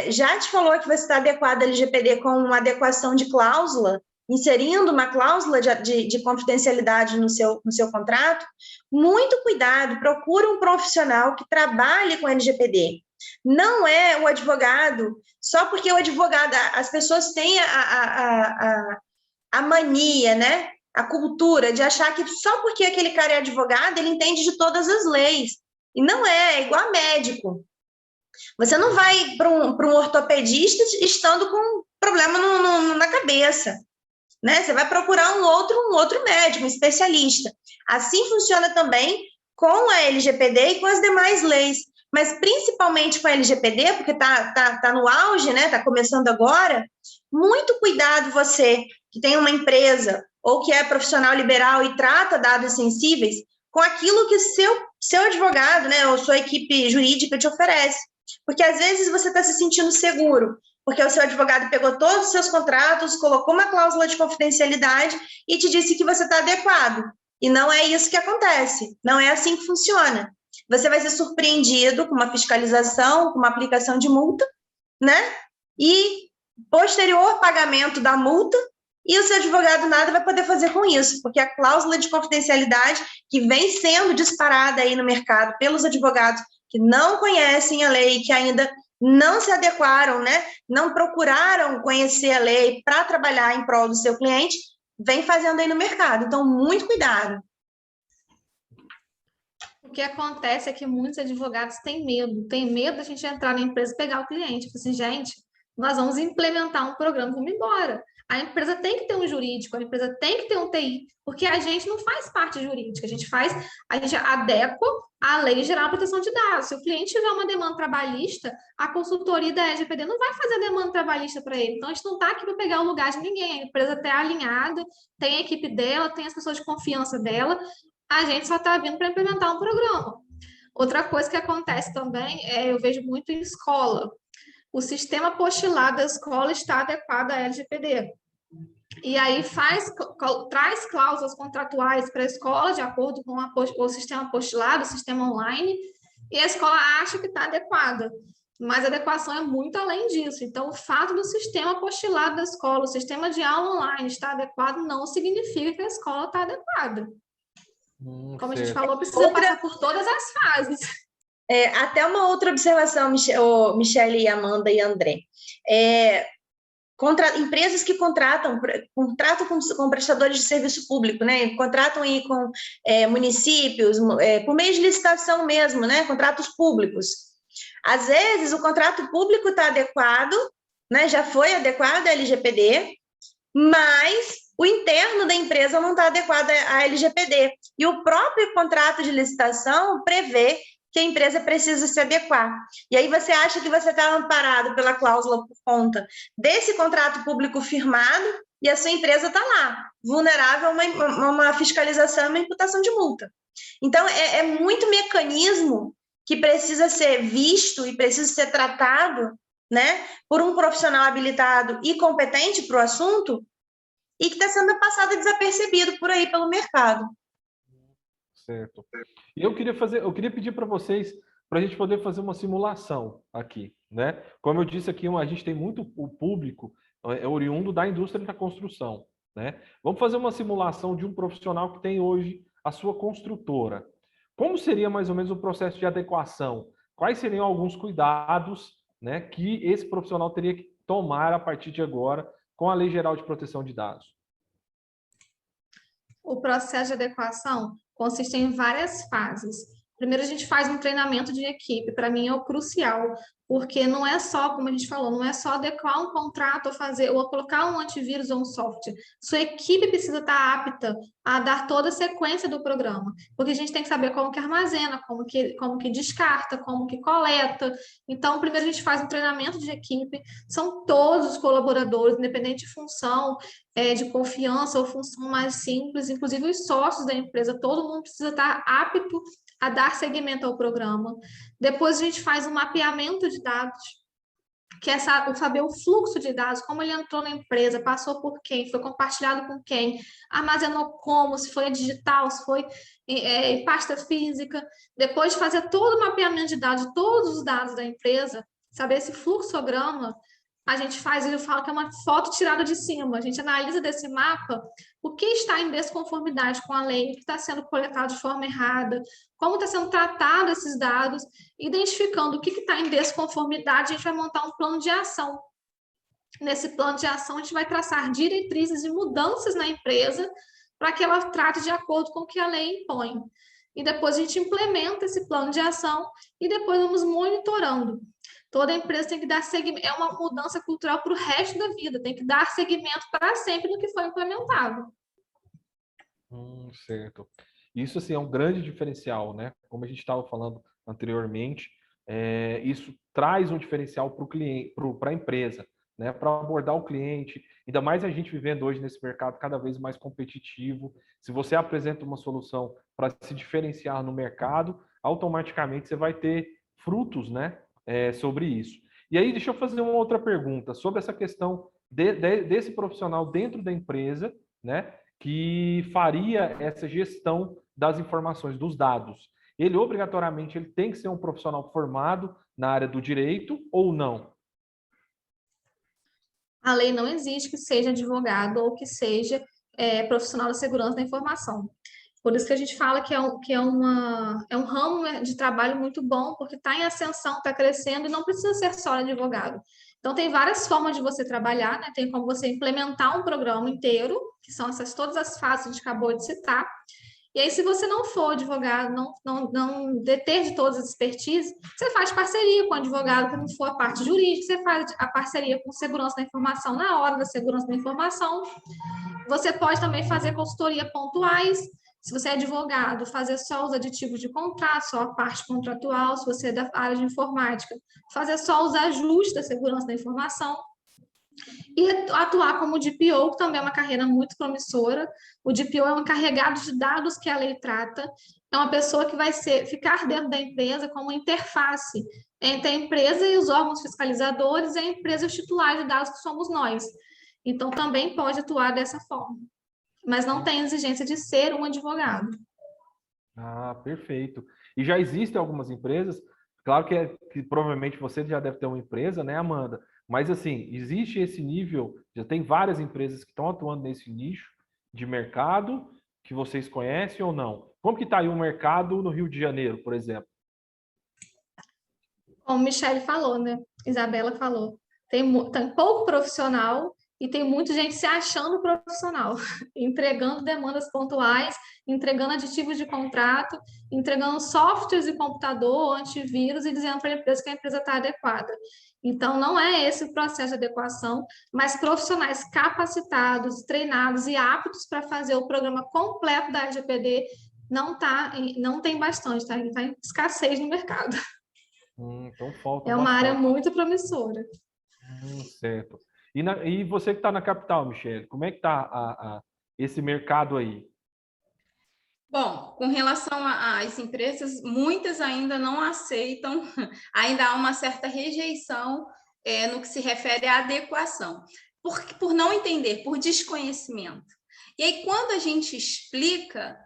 já te falou que você está adequado à LGPD com uma adequação de cláusula, inserindo uma cláusula de confidencialidade no seu contrato, muito cuidado, procura um profissional que trabalhe com LGPD. Não é o advogado, só porque o advogado, as pessoas têm a mania, né? A cultura de achar que só porque aquele cara é advogado, ele entende de todas as leis. E não é igual a médico. Você não vai para um ortopedista estando com problema na cabeça, né? Você vai procurar um outro médico, um especialista. Assim funciona também com a LGPD e com as demais leis. Mas principalmente com a LGPD, porque tá no auge, né? Está começando agora. Muito cuidado você que tem uma empresa ou que é profissional liberal e trata dados sensíveis com aquilo que seu advogado, né, ou sua equipe jurídica te oferece. Porque às vezes você está se sentindo seguro, porque o seu advogado pegou todos os seus contratos, colocou uma cláusula de confidencialidade e te disse que você está adequado. E não é isso que acontece, não é assim que funciona. Você vai ser surpreendido com uma fiscalização, com uma aplicação de multa, né? E posterior pagamento da multa, e o seu advogado nada vai poder fazer com isso, porque a cláusula de confidencialidade que vem sendo disparada aí no mercado pelos advogados que não conhecem a lei, que ainda não se adequaram, né? Não procuraram conhecer a lei para trabalhar em prol do seu cliente, vem fazendo aí no mercado. Então, muito cuidado. O que acontece é que muitos advogados têm medo da gente entrar na empresa e pegar o cliente. Tipo assim, gente, nós vamos implementar um programa, vamos embora. A empresa tem que ter um jurídico, a empresa tem que ter um TI, porque a gente não faz parte jurídica, a gente adequa à Lei Geral de Proteção de Dados. Se o cliente tiver uma demanda trabalhista, a consultoria da LGPD não vai fazer a demanda trabalhista para ele. Então, a gente não está aqui para pegar o lugar de ninguém. A empresa está alinhada, tem a equipe dela, tem as pessoas de confiança dela, a gente só está vindo para implementar um programa. Outra coisa que acontece também, eu vejo muito em escola. O sistema apostilado da escola está adequado à LGPD. E aí traz cláusulas contratuais para a escola, de acordo com o sistema apostilado, o sistema online, e a escola acha que está adequada. Mas a adequação é muito além disso. Então, o fato do sistema apostilado da escola, o sistema de aula online estar adequado, não significa que a escola está adequada. Como a gente falou, precisa passar por todas as fases. Até uma outra observação, Michele, e Amanda e André. Empresas que contratam com prestadores de serviço público, né? Contratam aí com municípios, por meio de licitação mesmo, né? Contratos públicos. Às vezes, o contrato público está adequado, né? Já foi adequado à LGPD, mas o interno da empresa não está adequado à LGPD. E o próprio contrato de licitação prevê que a empresa precisa se adequar. E aí você acha que você está amparado pela cláusula por conta desse contrato público firmado e a sua empresa está lá, vulnerável a uma fiscalização e uma imputação de multa. Então, é muito mecanismo que precisa ser visto e precisa ser tratado, né, por um profissional habilitado e competente para o assunto e que está sendo passado desapercebido por aí pelo mercado. Certo. E eu queria pedir para vocês, para a gente poder fazer uma simulação aqui, né? Como eu disse aqui, a gente tem muito o público oriundo da indústria da construção, né? Vamos fazer uma simulação de um profissional que tem hoje a sua construtora. Como seria mais ou menos o processo de adequação? Quais seriam alguns cuidados, né, que esse profissional teria que tomar a partir de agora com a Lei Geral de Proteção de Dados? O processo de adequação consiste em várias fases. Primeiro, a gente faz um treinamento de equipe, para mim é o crucial, porque não é só, como a gente falou, não é só adequar um contrato ou colocar um antivírus ou um software. Sua equipe precisa estar apta a dar toda a sequência do programa, porque a gente tem que saber como que armazena, como que descarta, como que coleta. Então, primeiro a gente faz um treinamento de equipe, são todos os colaboradores, independente de função, de confiança ou função mais simples, inclusive os sócios da empresa, todo mundo precisa estar apto a dar seguimento ao programa. Depois a gente faz um mapeamento de dados, que é saber o fluxo de dados, como ele entrou na empresa, passou por quem, foi compartilhado com quem, armazenou como, se foi digital, se foi em pasta física. Depois de fazer todo o mapeamento de dados, todos os dados da empresa, saber esse fluxograma, a gente faz, eu falo que é uma foto tirada de cima, a gente analisa desse mapa o que está em desconformidade com a lei, o que está sendo coletado de forma errada, como está sendo tratado esses dados, identificando o que está em desconformidade, a gente vai montar um plano de ação. Nesse plano de ação, a gente vai traçar diretrizes e mudanças na empresa para que ela trate de acordo com o que a lei impõe. E depois a gente implementa esse plano de ação e depois vamos monitorando. Toda empresa tem que dar seguimento, é uma mudança cultural para o resto da vida, tem que dar seguimento para sempre no que foi implementado. Certo. Isso, assim, é um grande diferencial, né? Como a gente estava falando anteriormente, isso traz um diferencial para o cliente, para a empresa, né? Para abordar o cliente, ainda mais a gente vivendo hoje nesse mercado cada vez mais competitivo. Se você apresenta uma solução para se diferenciar no mercado, automaticamente você vai ter frutos, né? Sobre isso. E aí, deixa eu fazer uma outra pergunta sobre essa questão desse profissional dentro da empresa, né, que faria essa gestão das informações, dos dados. Ele, obrigatoriamente, ele tem que ser um profissional formado na área do direito ou não? A lei não exige que seja advogado ou que seja profissional da segurança da informação. Por isso que a gente fala que é um ramo de trabalho muito bom, porque está em ascensão, está crescendo e não precisa ser só advogado. Então, tem várias formas de você trabalhar, né? Tem como você implementar um programa inteiro, que são todas as fases que a gente acabou de citar, E aí, se você não for advogado, não deter de todas as expertises, você faz parceria com o advogado que não for a parte jurídica, você faz a parceria com segurança da informação na hora da segurança da informação. Você pode também fazer consultoria pontuais. Se você é advogado, fazer só os aditivos de contrato, só a parte contratual. Se você é da área de informática, fazer só os ajustes da segurança da informação. E atuar como DPO, que também é uma carreira muito promissora. O DPO é um encarregado de dados que a lei trata, é uma pessoa que vai ficar dentro da empresa como interface entre a empresa e os órgãos fiscalizadores e a empresa e os titulares de dados, que somos nós. Então, também pode atuar dessa forma, mas não tem exigência de ser um advogado. Ah, perfeito. E já existem algumas empresas, claro que provavelmente você já deve ter uma empresa, né, Amanda? Mas, assim, existe esse nível, já tem várias empresas que estão atuando nesse nicho de mercado que vocês conhecem ou não? Como que está aí o mercado no Rio de Janeiro, por exemplo? Como Michele falou, né? Isabela falou. Tem pouco profissional e tem muita gente se achando profissional, entregando demandas pontuais, entregando aditivos de contrato, entregando softwares de computador, antivírus e dizendo para a empresa que a empresa está adequada. Então, não é esse o processo de adequação, mas profissionais capacitados, treinados e aptos para fazer o programa completo da LGPD não tem bastante, tá? Está em escassez no mercado. Então falta É uma bastante. área muito promissora. Certo. E você que está na capital, Michele, como é que está esse mercado aí? Bom, com relação às empresas, muitas ainda não aceitam, ainda há uma certa rejeição no que se refere à adequação, por não entender, por desconhecimento. E aí, quando a gente explica,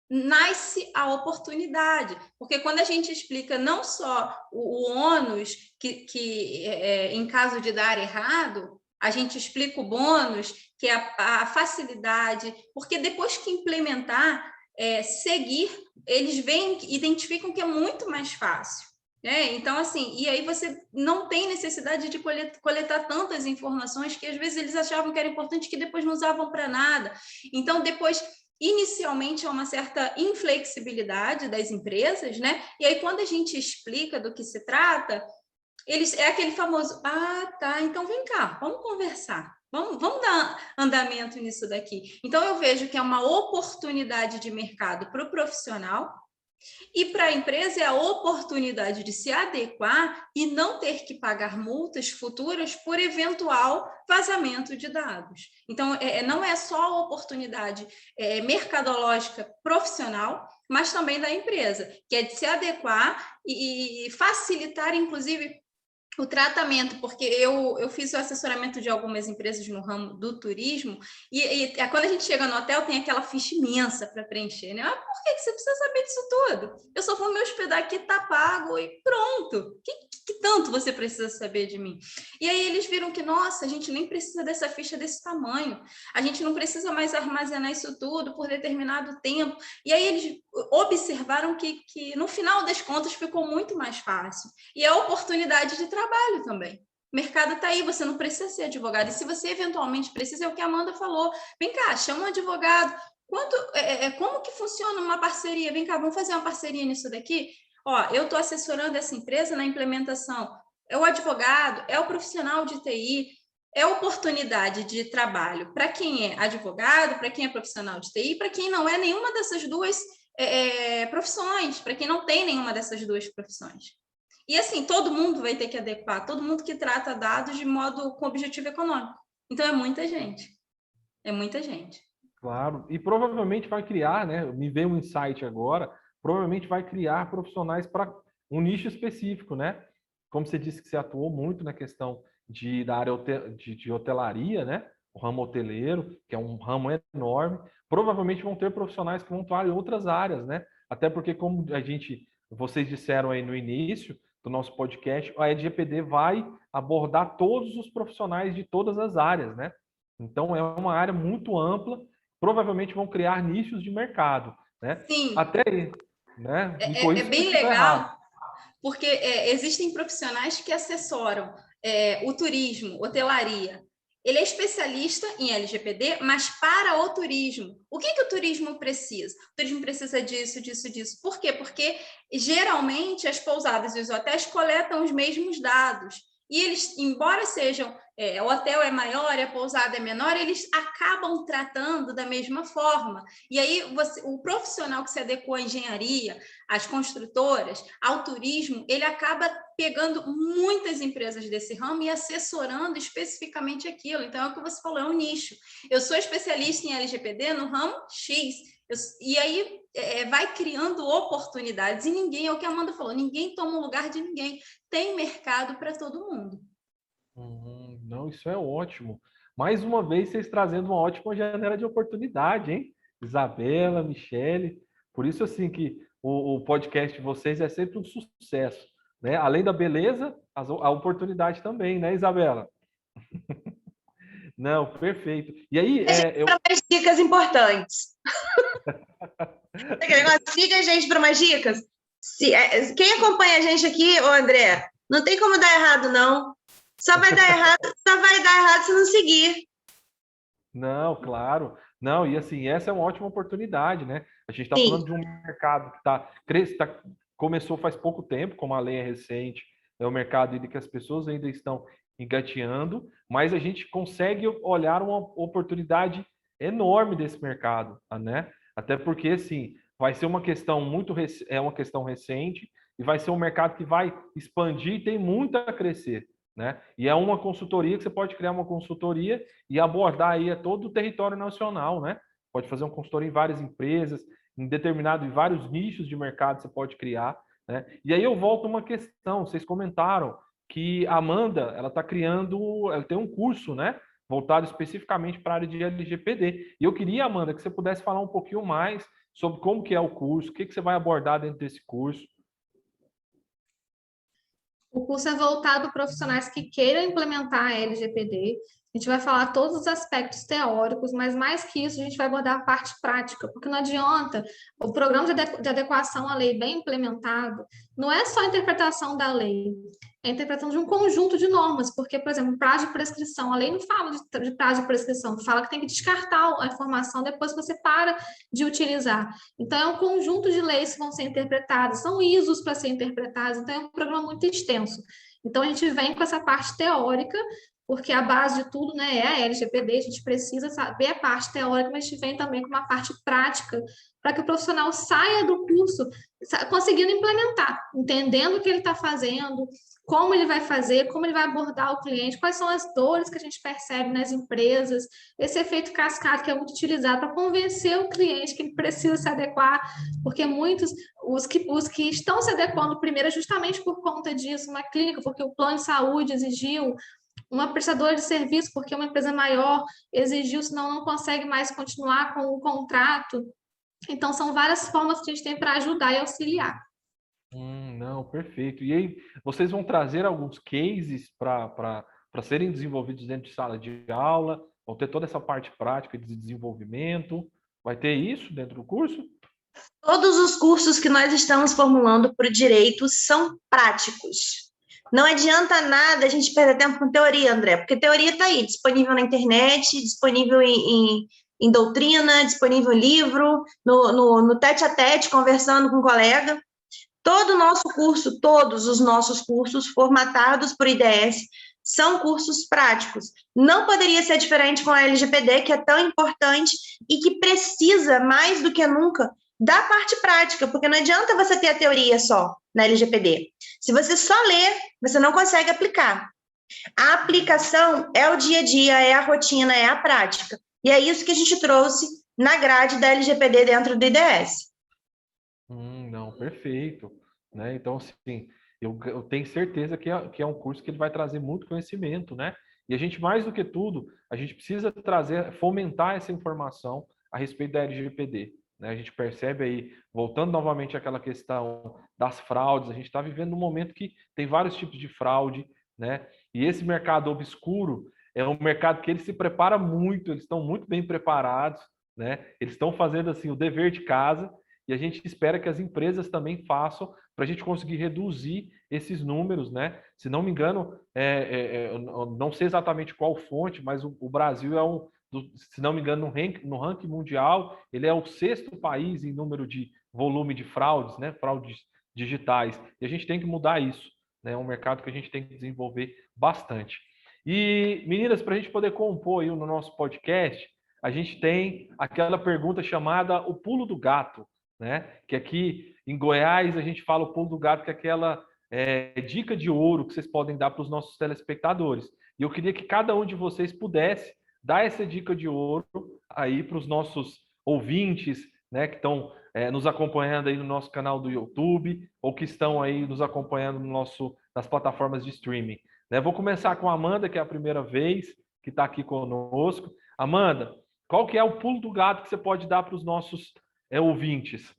nasce a oportunidade, porque quando a gente explica não só o ônus que em caso de dar errado, a gente explica o bônus, que é a facilidade, porque depois que implementar, seguir, eles identificam que é muito mais fácil. Então, assim, e aí você não tem necessidade de coletar tantas informações que às vezes eles achavam que era importante que depois não usavam para nada. Então, depois, inicialmente, há uma certa inflexibilidade das empresas, né? E aí, quando a gente explica do que se trata, é aquele famoso, tá, então vem cá, vamos conversar. Vamos dar andamento nisso daqui. Então, eu vejo que é uma oportunidade de mercado para o profissional e para a empresa é a oportunidade de se adequar e não ter que pagar multas futuras por eventual vazamento de dados. Então, não é só a oportunidade mercadológica profissional, mas também da empresa, que é de se adequar e facilitar, inclusive, o tratamento, porque eu fiz o assessoramento de algumas empresas no ramo do turismo e quando a gente chega no hotel tem aquela ficha imensa para preencher, né? Por que você precisa saber disso tudo? Eu só vou me hospedar aqui, tá pago e pronto. Que tanto você precisa saber de mim? E aí eles viram que, nossa, a gente nem precisa dessa ficha desse tamanho, a gente não precisa mais armazenar isso tudo por determinado tempo. E aí eles observaram que no final das contas ficou muito mais fácil. E a oportunidade de trabalho também. O mercado está aí, você não precisa ser advogado. E se você eventualmente precisa, é o que a Amanda falou. Vem cá, chama um advogado. Como que funciona uma parceria? Vem cá, vamos fazer uma parceria nisso daqui? Eu estou assessorando essa empresa na implementação. É o advogado, é o profissional de TI, é oportunidade de trabalho para quem é advogado, para quem é profissional de TI, para quem não é nenhuma dessas duas profissões, para quem não tem nenhuma dessas duas profissões. E assim, todo mundo vai ter que adequar, todo mundo que trata dados de modo com objetivo econômico. Então, é muita gente. É muita gente. Claro, e provavelmente vai criar, né? Me veio um insight agora, provavelmente vai criar profissionais para um nicho específico, né? Como você disse que você atuou muito na questão da área de hotelaria, né? O ramo hoteleiro, que é um ramo enorme. Provavelmente vão ter profissionais que vão atuar em outras áreas, né? Até porque, como vocês disseram aí no início do nosso podcast, a LGPD vai abordar todos os profissionais de todas as áreas, né? Então, é uma área muito ampla, provavelmente vão criar nichos de mercado, né? Sim. Até aí, né? É bem legal, porque existem profissionais que assessoram o turismo, hotelaria. ele é especialista em LGPD, mas para o turismo. O que o turismo precisa? O turismo precisa disso, disso, disso. Por quê? Porque geralmente as pousadas e os hotéis coletam os mesmos dados. E eles, embora sejam, o hotel é maior e a pousada é menor, eles acabam tratando da mesma forma. E aí o profissional que se adequou à engenharia, às construtoras, ao turismo, ele acaba pegando muitas empresas desse ramo e assessorando especificamente aquilo. Então, é o que você falou, é um nicho. Eu sou especialista em LGPD no ramo X. E aí vai criando oportunidades. E ninguém, é o que a Amanda falou, ninguém toma o lugar de ninguém. Tem mercado para todo mundo. Não, isso é ótimo. Mais uma vez, vocês trazendo uma ótima janela de oportunidade, hein? Isabela, Michele. Por isso, assim, que o podcast de vocês é sempre um sucesso, né? Além da beleza, a oportunidade também, né, Isabela? Não, perfeito. E aí, mais dicas importantes. Siga a gente para umas dicas. Quem acompanha a gente aqui, ô André, não tem como dar errado, não. Só vai dar errado se não seguir. Não, claro. Não, e assim, essa é uma ótima oportunidade, né? A gente está falando de um mercado que começou faz pouco tempo, como a lei é recente, é um mercado em que as pessoas ainda estão engateando, mas a gente consegue olhar uma oportunidade enorme desse mercado, né? Até porque, assim, vai ser uma questão uma questão recente e vai ser um mercado que vai expandir e tem muito a crescer, né? E é uma consultoria que você pode criar uma consultoria e abordar aí todo o território nacional, né? Pode fazer uma consultoria em várias empresas, em vários nichos de mercado você pode criar, né? E aí eu volto a uma questão, vocês comentaram que a Amanda, ela tem um curso, né? Voltado especificamente para a área de LGPD. E eu queria, Amanda, que você pudesse falar um pouquinho mais sobre como que é o curso, o que você vai abordar dentro desse curso. O curso é voltado para profissionais que queiram implementar a LGPD. A gente vai falar todos os aspectos teóricos, mas mais que isso, a gente vai abordar a parte prática, porque não adianta o programa de adequação à lei bem implementado, não é só a interpretação da lei, é a interpretação de um conjunto de normas, porque, por exemplo, prazo de prescrição, a lei não fala de prazo de prescrição, fala que tem que descartar a informação depois que você para de utilizar. Então, é um conjunto de leis que vão ser interpretadas, são ISOs para ser interpretados, então é um programa muito extenso. Então, a gente vem com essa parte teórica, porque a base de tudo, né, é a LGPD, a gente precisa saber a parte teórica, mas a gente vem também com uma parte prática, para que o profissional saia do curso conseguindo implementar, entendendo o que ele está fazendo, como ele vai fazer, como ele vai abordar o cliente, quais são as dores que a gente percebe nas empresas, esse efeito cascata que é muito utilizado para convencer o cliente que ele precisa se adequar, porque muitos, os que estão se adequando primeiro é justamente por conta disso, uma clínica, porque o plano de saúde exigiu, uma prestadora de serviço, porque uma empresa maior exigiu, senão não consegue mais continuar com o contrato. Então, são várias formas que a gente tem para ajudar e auxiliar. Não, perfeito. E aí, vocês vão trazer alguns cases para serem desenvolvidos dentro de sala de aula? Vão ter toda essa parte prática de desenvolvimento? Vai ter isso dentro do curso? Todos os cursos que nós estamos formulando para o direito são práticos. Não adianta nada a gente perder tempo com teoria, André, porque teoria está aí, disponível na internet, disponível em doutrina, disponível em livro, no tete-a-tete, conversando com um colega. Todo o nosso curso, todos os nossos cursos formatados por IDS são cursos práticos. Não poderia ser diferente com a LGPD, que é tão importante e que precisa, mais do que nunca, da parte prática, porque não adianta você ter a teoria só na LGPD. Se você só ler, você não consegue aplicar. A aplicação é o dia a dia, é a rotina, é a prática. E é isso que a gente trouxe na grade da LGPD dentro do IDS. Não, perfeito. Né? Então, assim, eu tenho certeza que é um curso que ele vai trazer muito conhecimento, né? E a gente, mais do que tudo, a gente precisa fomentar essa informação a respeito da LGPD. Né? A gente percebe aí, voltando novamente àquela questão das fraudes, a gente está vivendo um momento que tem vários tipos de fraude, né? E esse mercado obscuro é um mercado que ele se prepara muito, eles estão muito bem preparados, né? Eles estão fazendo assim o dever de casa, e a gente espera que as empresas também façam para a gente conseguir reduzir esses números, né? Se não me engano, eu não sei exatamente qual fonte, mas o Brasil se não me engano, no ranking mundial, ele é o 6º país em número de volume de fraudes, né? Fraudes digitais. E a gente tem que mudar isso, né? É um mercado que a gente tem que desenvolver bastante. E, meninas, para a gente poder compor aí no nosso podcast, a gente tem aquela pergunta chamada o pulo do gato, né? Que aqui em Goiás a gente fala o pulo do gato, que é aquela dica de ouro que vocês podem dar para os nossos telespectadores. E eu queria que cada um de vocês pudesse dar essa dica de ouro aí para os nossos ouvintes, né? Que estão nos acompanhando aí no nosso canal do YouTube ou que estão aí nos acompanhando nas plataformas de streaming. Né? Vou começar com a Amanda, que é a primeira vez que está aqui conosco. Amanda, qual que é o pulo do gato que você pode dar para os nossos ouvintes?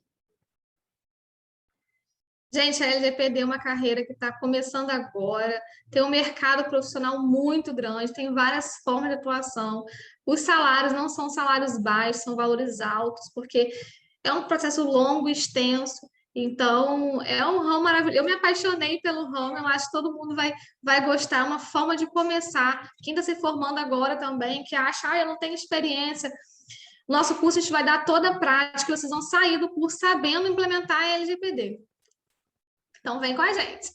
Gente, a LGPD é uma carreira que está começando agora, tem um mercado profissional muito grande, tem várias formas de atuação. Os salários não são salários baixos, são valores altos, porque é um processo longo e extenso. Então, é um ramo maravilhoso. Eu me apaixonei pelo ramo, eu acho que todo mundo vai gostar. É uma forma de começar. Quem está se formando agora também, que acha, eu não tenho experiência. Nosso curso a gente vai dar toda a prática, vocês vão sair do curso sabendo implementar a LGPD. Então, vem com a gente.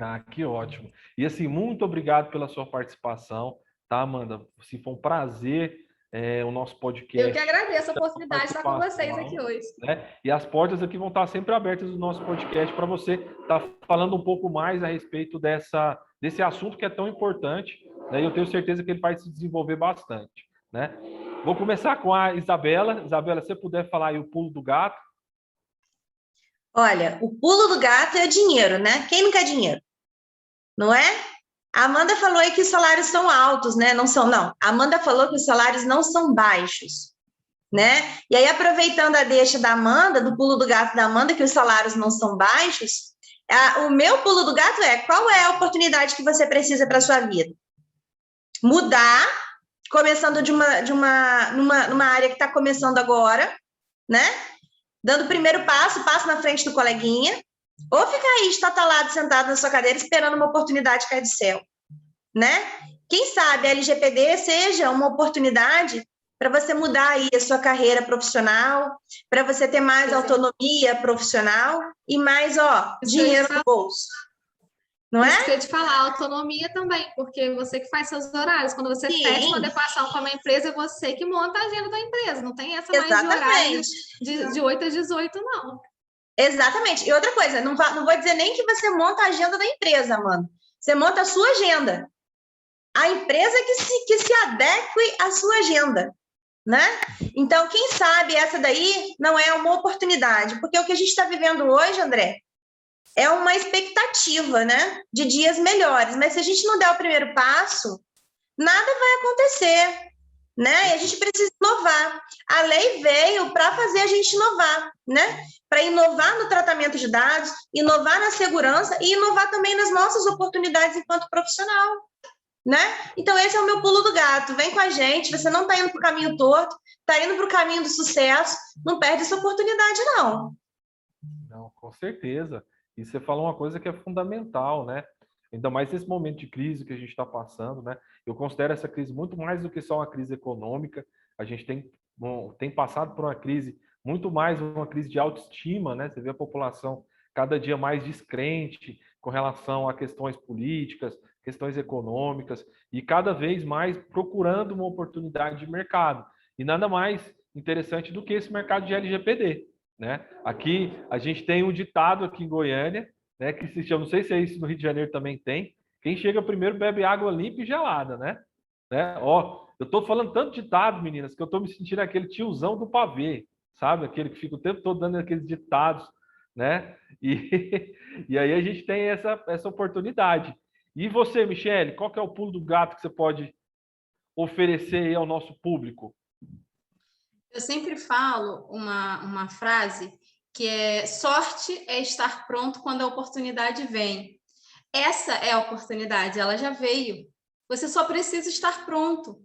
Ah, que ótimo. E assim, muito obrigado pela sua participação, tá, Amanda? Assim, foi um prazer o nosso podcast. Eu que agradeço a oportunidade de estar com vocês aqui hoje. Né? E as portas aqui vão estar sempre abertas no nosso podcast para você estar falando um pouco mais a respeito desse assunto que é tão importante, né? E eu tenho certeza que ele vai se desenvolver bastante, né? Vou começar com a Isabela. Isabela, se você puder falar aí o pulo do gato. Olha, o pulo do gato é dinheiro, né? Quem não quer dinheiro? Não é? A Amanda falou aí que os salários são altos, né? Não são, não. A Amanda falou que os salários não são baixos, né? E aí, aproveitando a deixa da Amanda, do pulo do gato da Amanda, que os salários não são baixos, o meu pulo do gato é: qual é a oportunidade que você precisa para a sua vida? Mudar, começando numa área que está começando agora, né? Dando o primeiro passo na frente do coleguinha, ou ficar aí estatalado, sentado na sua cadeira, esperando uma oportunidade cair do céu, né? Quem sabe a LGPD seja uma oportunidade para você mudar aí a sua carreira profissional, para você ter mais autonomia profissional e mais, dinheiro no bolso. Não é? Isso que eu ia te falar, autonomia também, porque você que faz seus horários. Quando você fecha uma adequação com uma empresa, é você que monta a agenda da empresa. Não tem essa mais de horário de 8 às 18, não. Exatamente. E outra coisa, não vou dizer nem que você monta a agenda da empresa, mano. Você monta a sua agenda. A empresa que se adeque à sua agenda, né? Então, quem sabe essa daí não é uma oportunidade, porque o que a gente está vivendo hoje, André, é uma expectativa, né, de dias melhores. Mas se a gente não der o primeiro passo, nada vai acontecer, né? E a gente precisa inovar. A lei veio para fazer a gente inovar, né? Para inovar no tratamento de dados, inovar na segurança e inovar também nas nossas oportunidades enquanto profissional, né? Então, esse é o meu pulo do gato. Vem com a gente, você não está indo para o caminho torto, está indo para o caminho do sucesso, não perde essa oportunidade, não. Não, com certeza. E você falou uma coisa que é fundamental, né? Ainda mais nesse momento de crise que a gente está passando, né? Eu considero essa crise muito mais do que só uma crise econômica. A gente tem passado por uma crise, muito mais uma crise de autoestima, né? Você vê a população cada dia mais descrente com relação a questões políticas, questões econômicas, e cada vez mais procurando uma oportunidade de mercado. E nada mais interessante do que esse mercado de LGPD. Né? Aqui a gente tem um ditado aqui em Goiânia, né, que se chama, não sei se é isso no Rio de Janeiro também tem, quem chega primeiro bebe água limpa e gelada, né? Eu tô falando tanto ditado, meninas, que eu tô me sentindo aquele tiozão do pavê, sabe? Aquele que fica o tempo todo dando aqueles ditados, né? E aí a gente tem essa oportunidade. E você, Michele, qual que é o pulo do gato que você pode oferecer aí ao nosso público? Eu sempre falo uma frase que é: sorte é estar pronto quando a oportunidade vem. Essa é a oportunidade, ela já veio. Você só precisa estar pronto.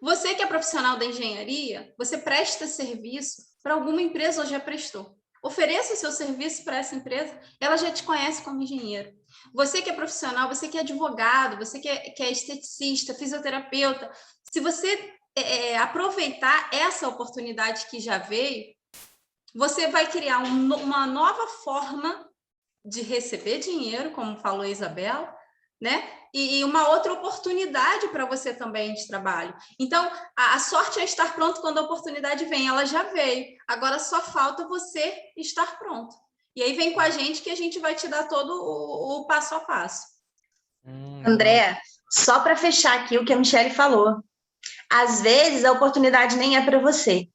Você que é profissional da engenharia, você presta serviço para alguma empresa ou já prestou. Ofereça o seu serviço para essa empresa, ela já te conhece como engenheiro. Você que é profissional, você que é advogado, você que é esteticista, fisioterapeuta, se você aproveitar essa oportunidade que já veio, você vai criar uma nova forma de receber dinheiro, como falou a Isabela, né? E uma outra oportunidade para você também de trabalho. Então, a sorte é estar pronto quando a oportunidade vem, ela já veio. Agora só falta você estar pronto. E aí vem com a gente que a gente vai te dar todo o passo a passo. André, só para fechar aqui o que a Michelle falou. Às vezes a oportunidade nem é para você.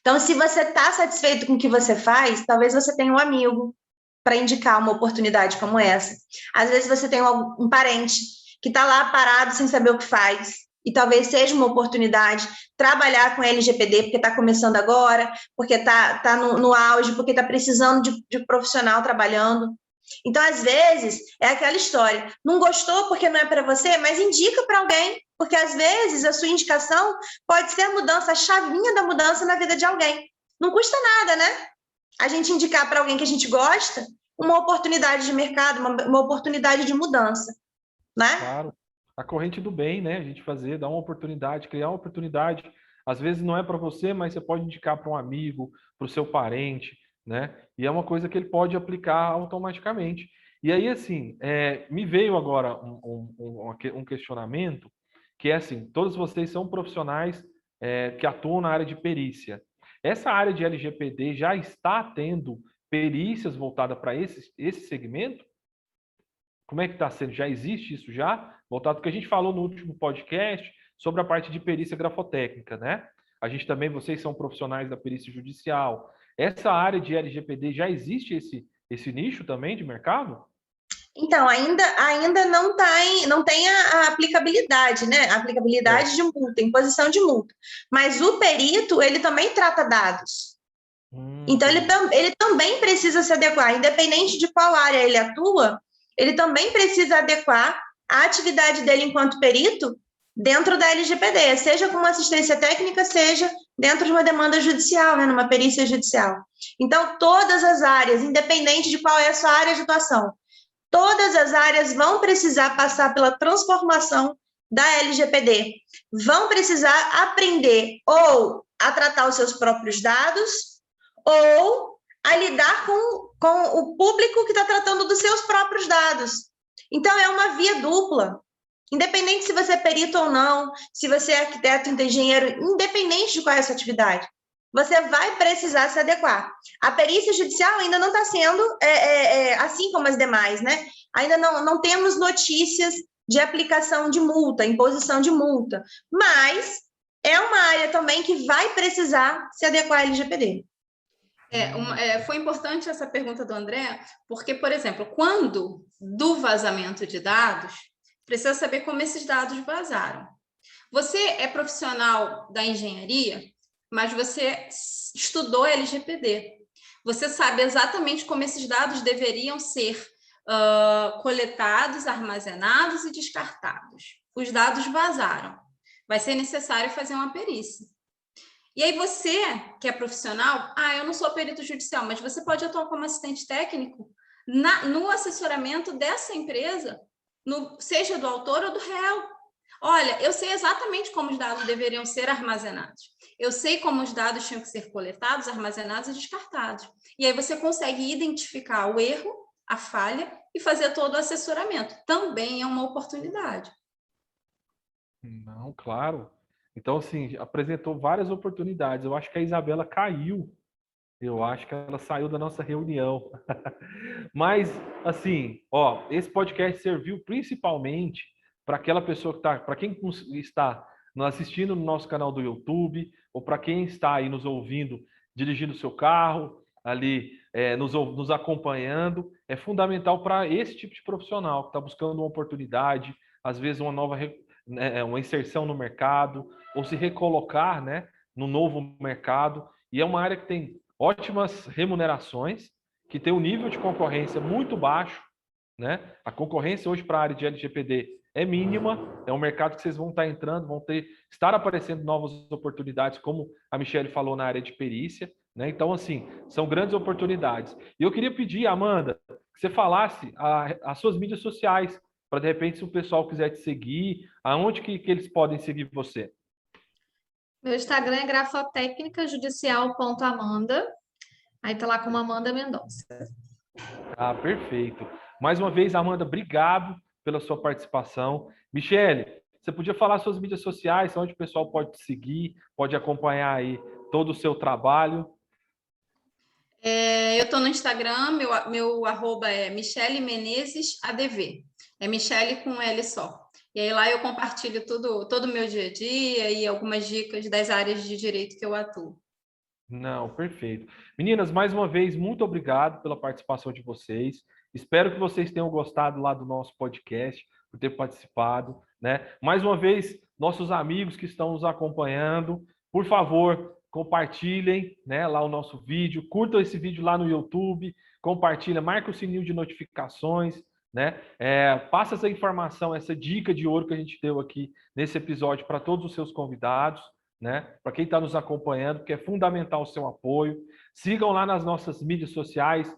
Então, se você está satisfeito com o que você faz, talvez você tenha um amigo para indicar uma oportunidade como essa. Às vezes você tem um parente que está lá parado sem saber o que faz, e talvez seja uma oportunidade trabalhar com LGPD, porque está começando agora, porque está no auge, porque está precisando de profissional trabalhando. Então, às vezes, é aquela história, não gostou porque não é para você, mas indica para alguém, porque às vezes a sua indicação pode ser a mudança, a chavinha da mudança na vida de alguém. Não custa nada, né? A gente indicar para alguém que a gente gosta uma oportunidade de mercado, uma oportunidade de mudança, né? Claro. A corrente do bem, né? A gente fazer, dar uma oportunidade, criar uma oportunidade. Às vezes não é para você, mas você pode indicar para um amigo, para o seu parente, né? E é uma coisa que ele pode aplicar automaticamente. E aí, assim, me veio agora um questionamento, que é assim, todos vocês são profissionais que atuam na área de perícia. Essa área de LGPD já está tendo perícias voltadas para esse segmento? Como é que está sendo? Já existe isso já? Voltado ao que a gente falou no último podcast sobre a parte de perícia grafotécnica, né? A gente também, vocês são profissionais da perícia judicial. Essa área de LGPD já existe esse nicho também de mercado? Então, ainda não tem a aplicabilidade, né? A aplicabilidade de multa, imposição de multa. Mas o perito, ele também trata dados. Então, ele também precisa se adequar, independente de qual área ele atua, ele também precisa adequar a atividade dele enquanto perito dentro da LGPD, seja como assistência técnica, seja dentro de uma demanda judicial, né, numa perícia judicial. Então, todas as áreas, independente de qual é a sua área de atuação, todas as áreas vão precisar passar pela transformação da LGPD, vão precisar aprender ou a tratar os seus próprios dados ou a lidar com o público que está tratando dos seus próprios dados. Então, é uma via dupla. Independente se você é perito ou não, se você é arquiteto, engenheiro, independente de qual é a sua atividade, você vai precisar se adequar. A perícia judicial ainda não está sendo assim como as demais, né? Ainda não temos notícias de aplicação de multa, imposição de multa, mas é uma área também que vai precisar se adequar à LGPD. Foi importante essa pergunta do André, porque, por exemplo, quando do vazamento de dados, precisa saber como esses dados vazaram. Você é profissional da engenharia, mas você estudou LGPD. Você sabe exatamente como esses dados deveriam ser coletados, armazenados e descartados. Os dados vazaram. Vai ser necessário fazer uma perícia. E aí você, que é profissional, eu não sou perito judicial, mas você pode atuar como assistente técnico no assessoramento dessa empresa, seja do autor ou do réu. Olha, eu sei exatamente como os dados deveriam ser armazenados. Eu sei como os dados tinham que ser coletados, armazenados e descartados. E aí você consegue identificar o erro, a falha e fazer todo o assessoramento. Também é uma oportunidade. Não, claro. Então, assim, apresentou várias oportunidades. Eu acho que a Isabela caiu. Eu acho que ela saiu da nossa reunião. Mas, assim, esse podcast serviu principalmente para aquela pessoa que está, para quem está nos assistindo no nosso canal do YouTube, ou para quem está aí nos ouvindo, dirigindo o seu carro, ali nos acompanhando. É fundamental para esse tipo de profissional que está buscando uma oportunidade, às vezes uma inserção no mercado, ou se recolocar, né, no novo mercado. E é uma área que tem ótimas remunerações, que tem um nível de concorrência muito baixo, né? A concorrência hoje para a área de LGPD é mínima, é um mercado que vocês vão estar entrando, estar aparecendo novas oportunidades, como a Michelle falou na área de perícia, né? Então, assim, são grandes oportunidades. E eu queria pedir, Amanda, que você falasse as suas mídias sociais, para, de repente, se o pessoal quiser te seguir, aonde que eles podem seguir você? Meu Instagram é grafotécnicajudicial.amanda. Aí tá lá como Amanda Mendonça. Ah, perfeito. Mais uma vez, Amanda, obrigado pela sua participação. Michele, você podia falar suas mídias sociais, onde o pessoal pode te seguir, pode acompanhar aí todo o seu trabalho. Eu estou no Instagram, meu arroba é Michele Menezes ADV. É Michele com L só. E aí lá eu compartilho todo o meu dia a dia e algumas dicas das áreas de direito que eu atuo. Não, perfeito. Meninas, mais uma vez, muito obrigado pela participação de vocês. Espero que vocês tenham gostado lá do nosso podcast, por ter participado, né? Mais uma vez, nossos amigos que estão nos acompanhando, por favor, compartilhem, né, lá o nosso vídeo, curtam esse vídeo lá no YouTube, compartilha, marca o sininho de notificações, né? Passa essa informação, essa dica de ouro que a gente deu aqui nesse episódio para todos os seus convidados, né? Para quem está nos acompanhando, porque é fundamental o seu apoio. Sigam lá nas nossas mídias sociais,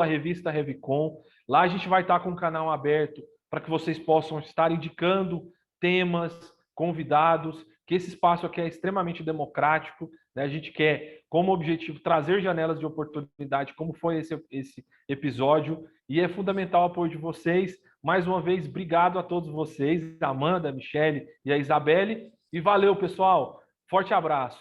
@revista Revicom. Lá a gente vai estar com o canal aberto para que vocês possam estar indicando temas, convidados, que esse espaço aqui é extremamente democrático, né? A gente quer, como objetivo, trazer janelas de oportunidade, como foi esse episódio, e é fundamental o apoio de vocês. Mais uma vez, obrigado a todos vocês, a Amanda, a Michele e a Isabelle, e valeu, pessoal. Forte abraço.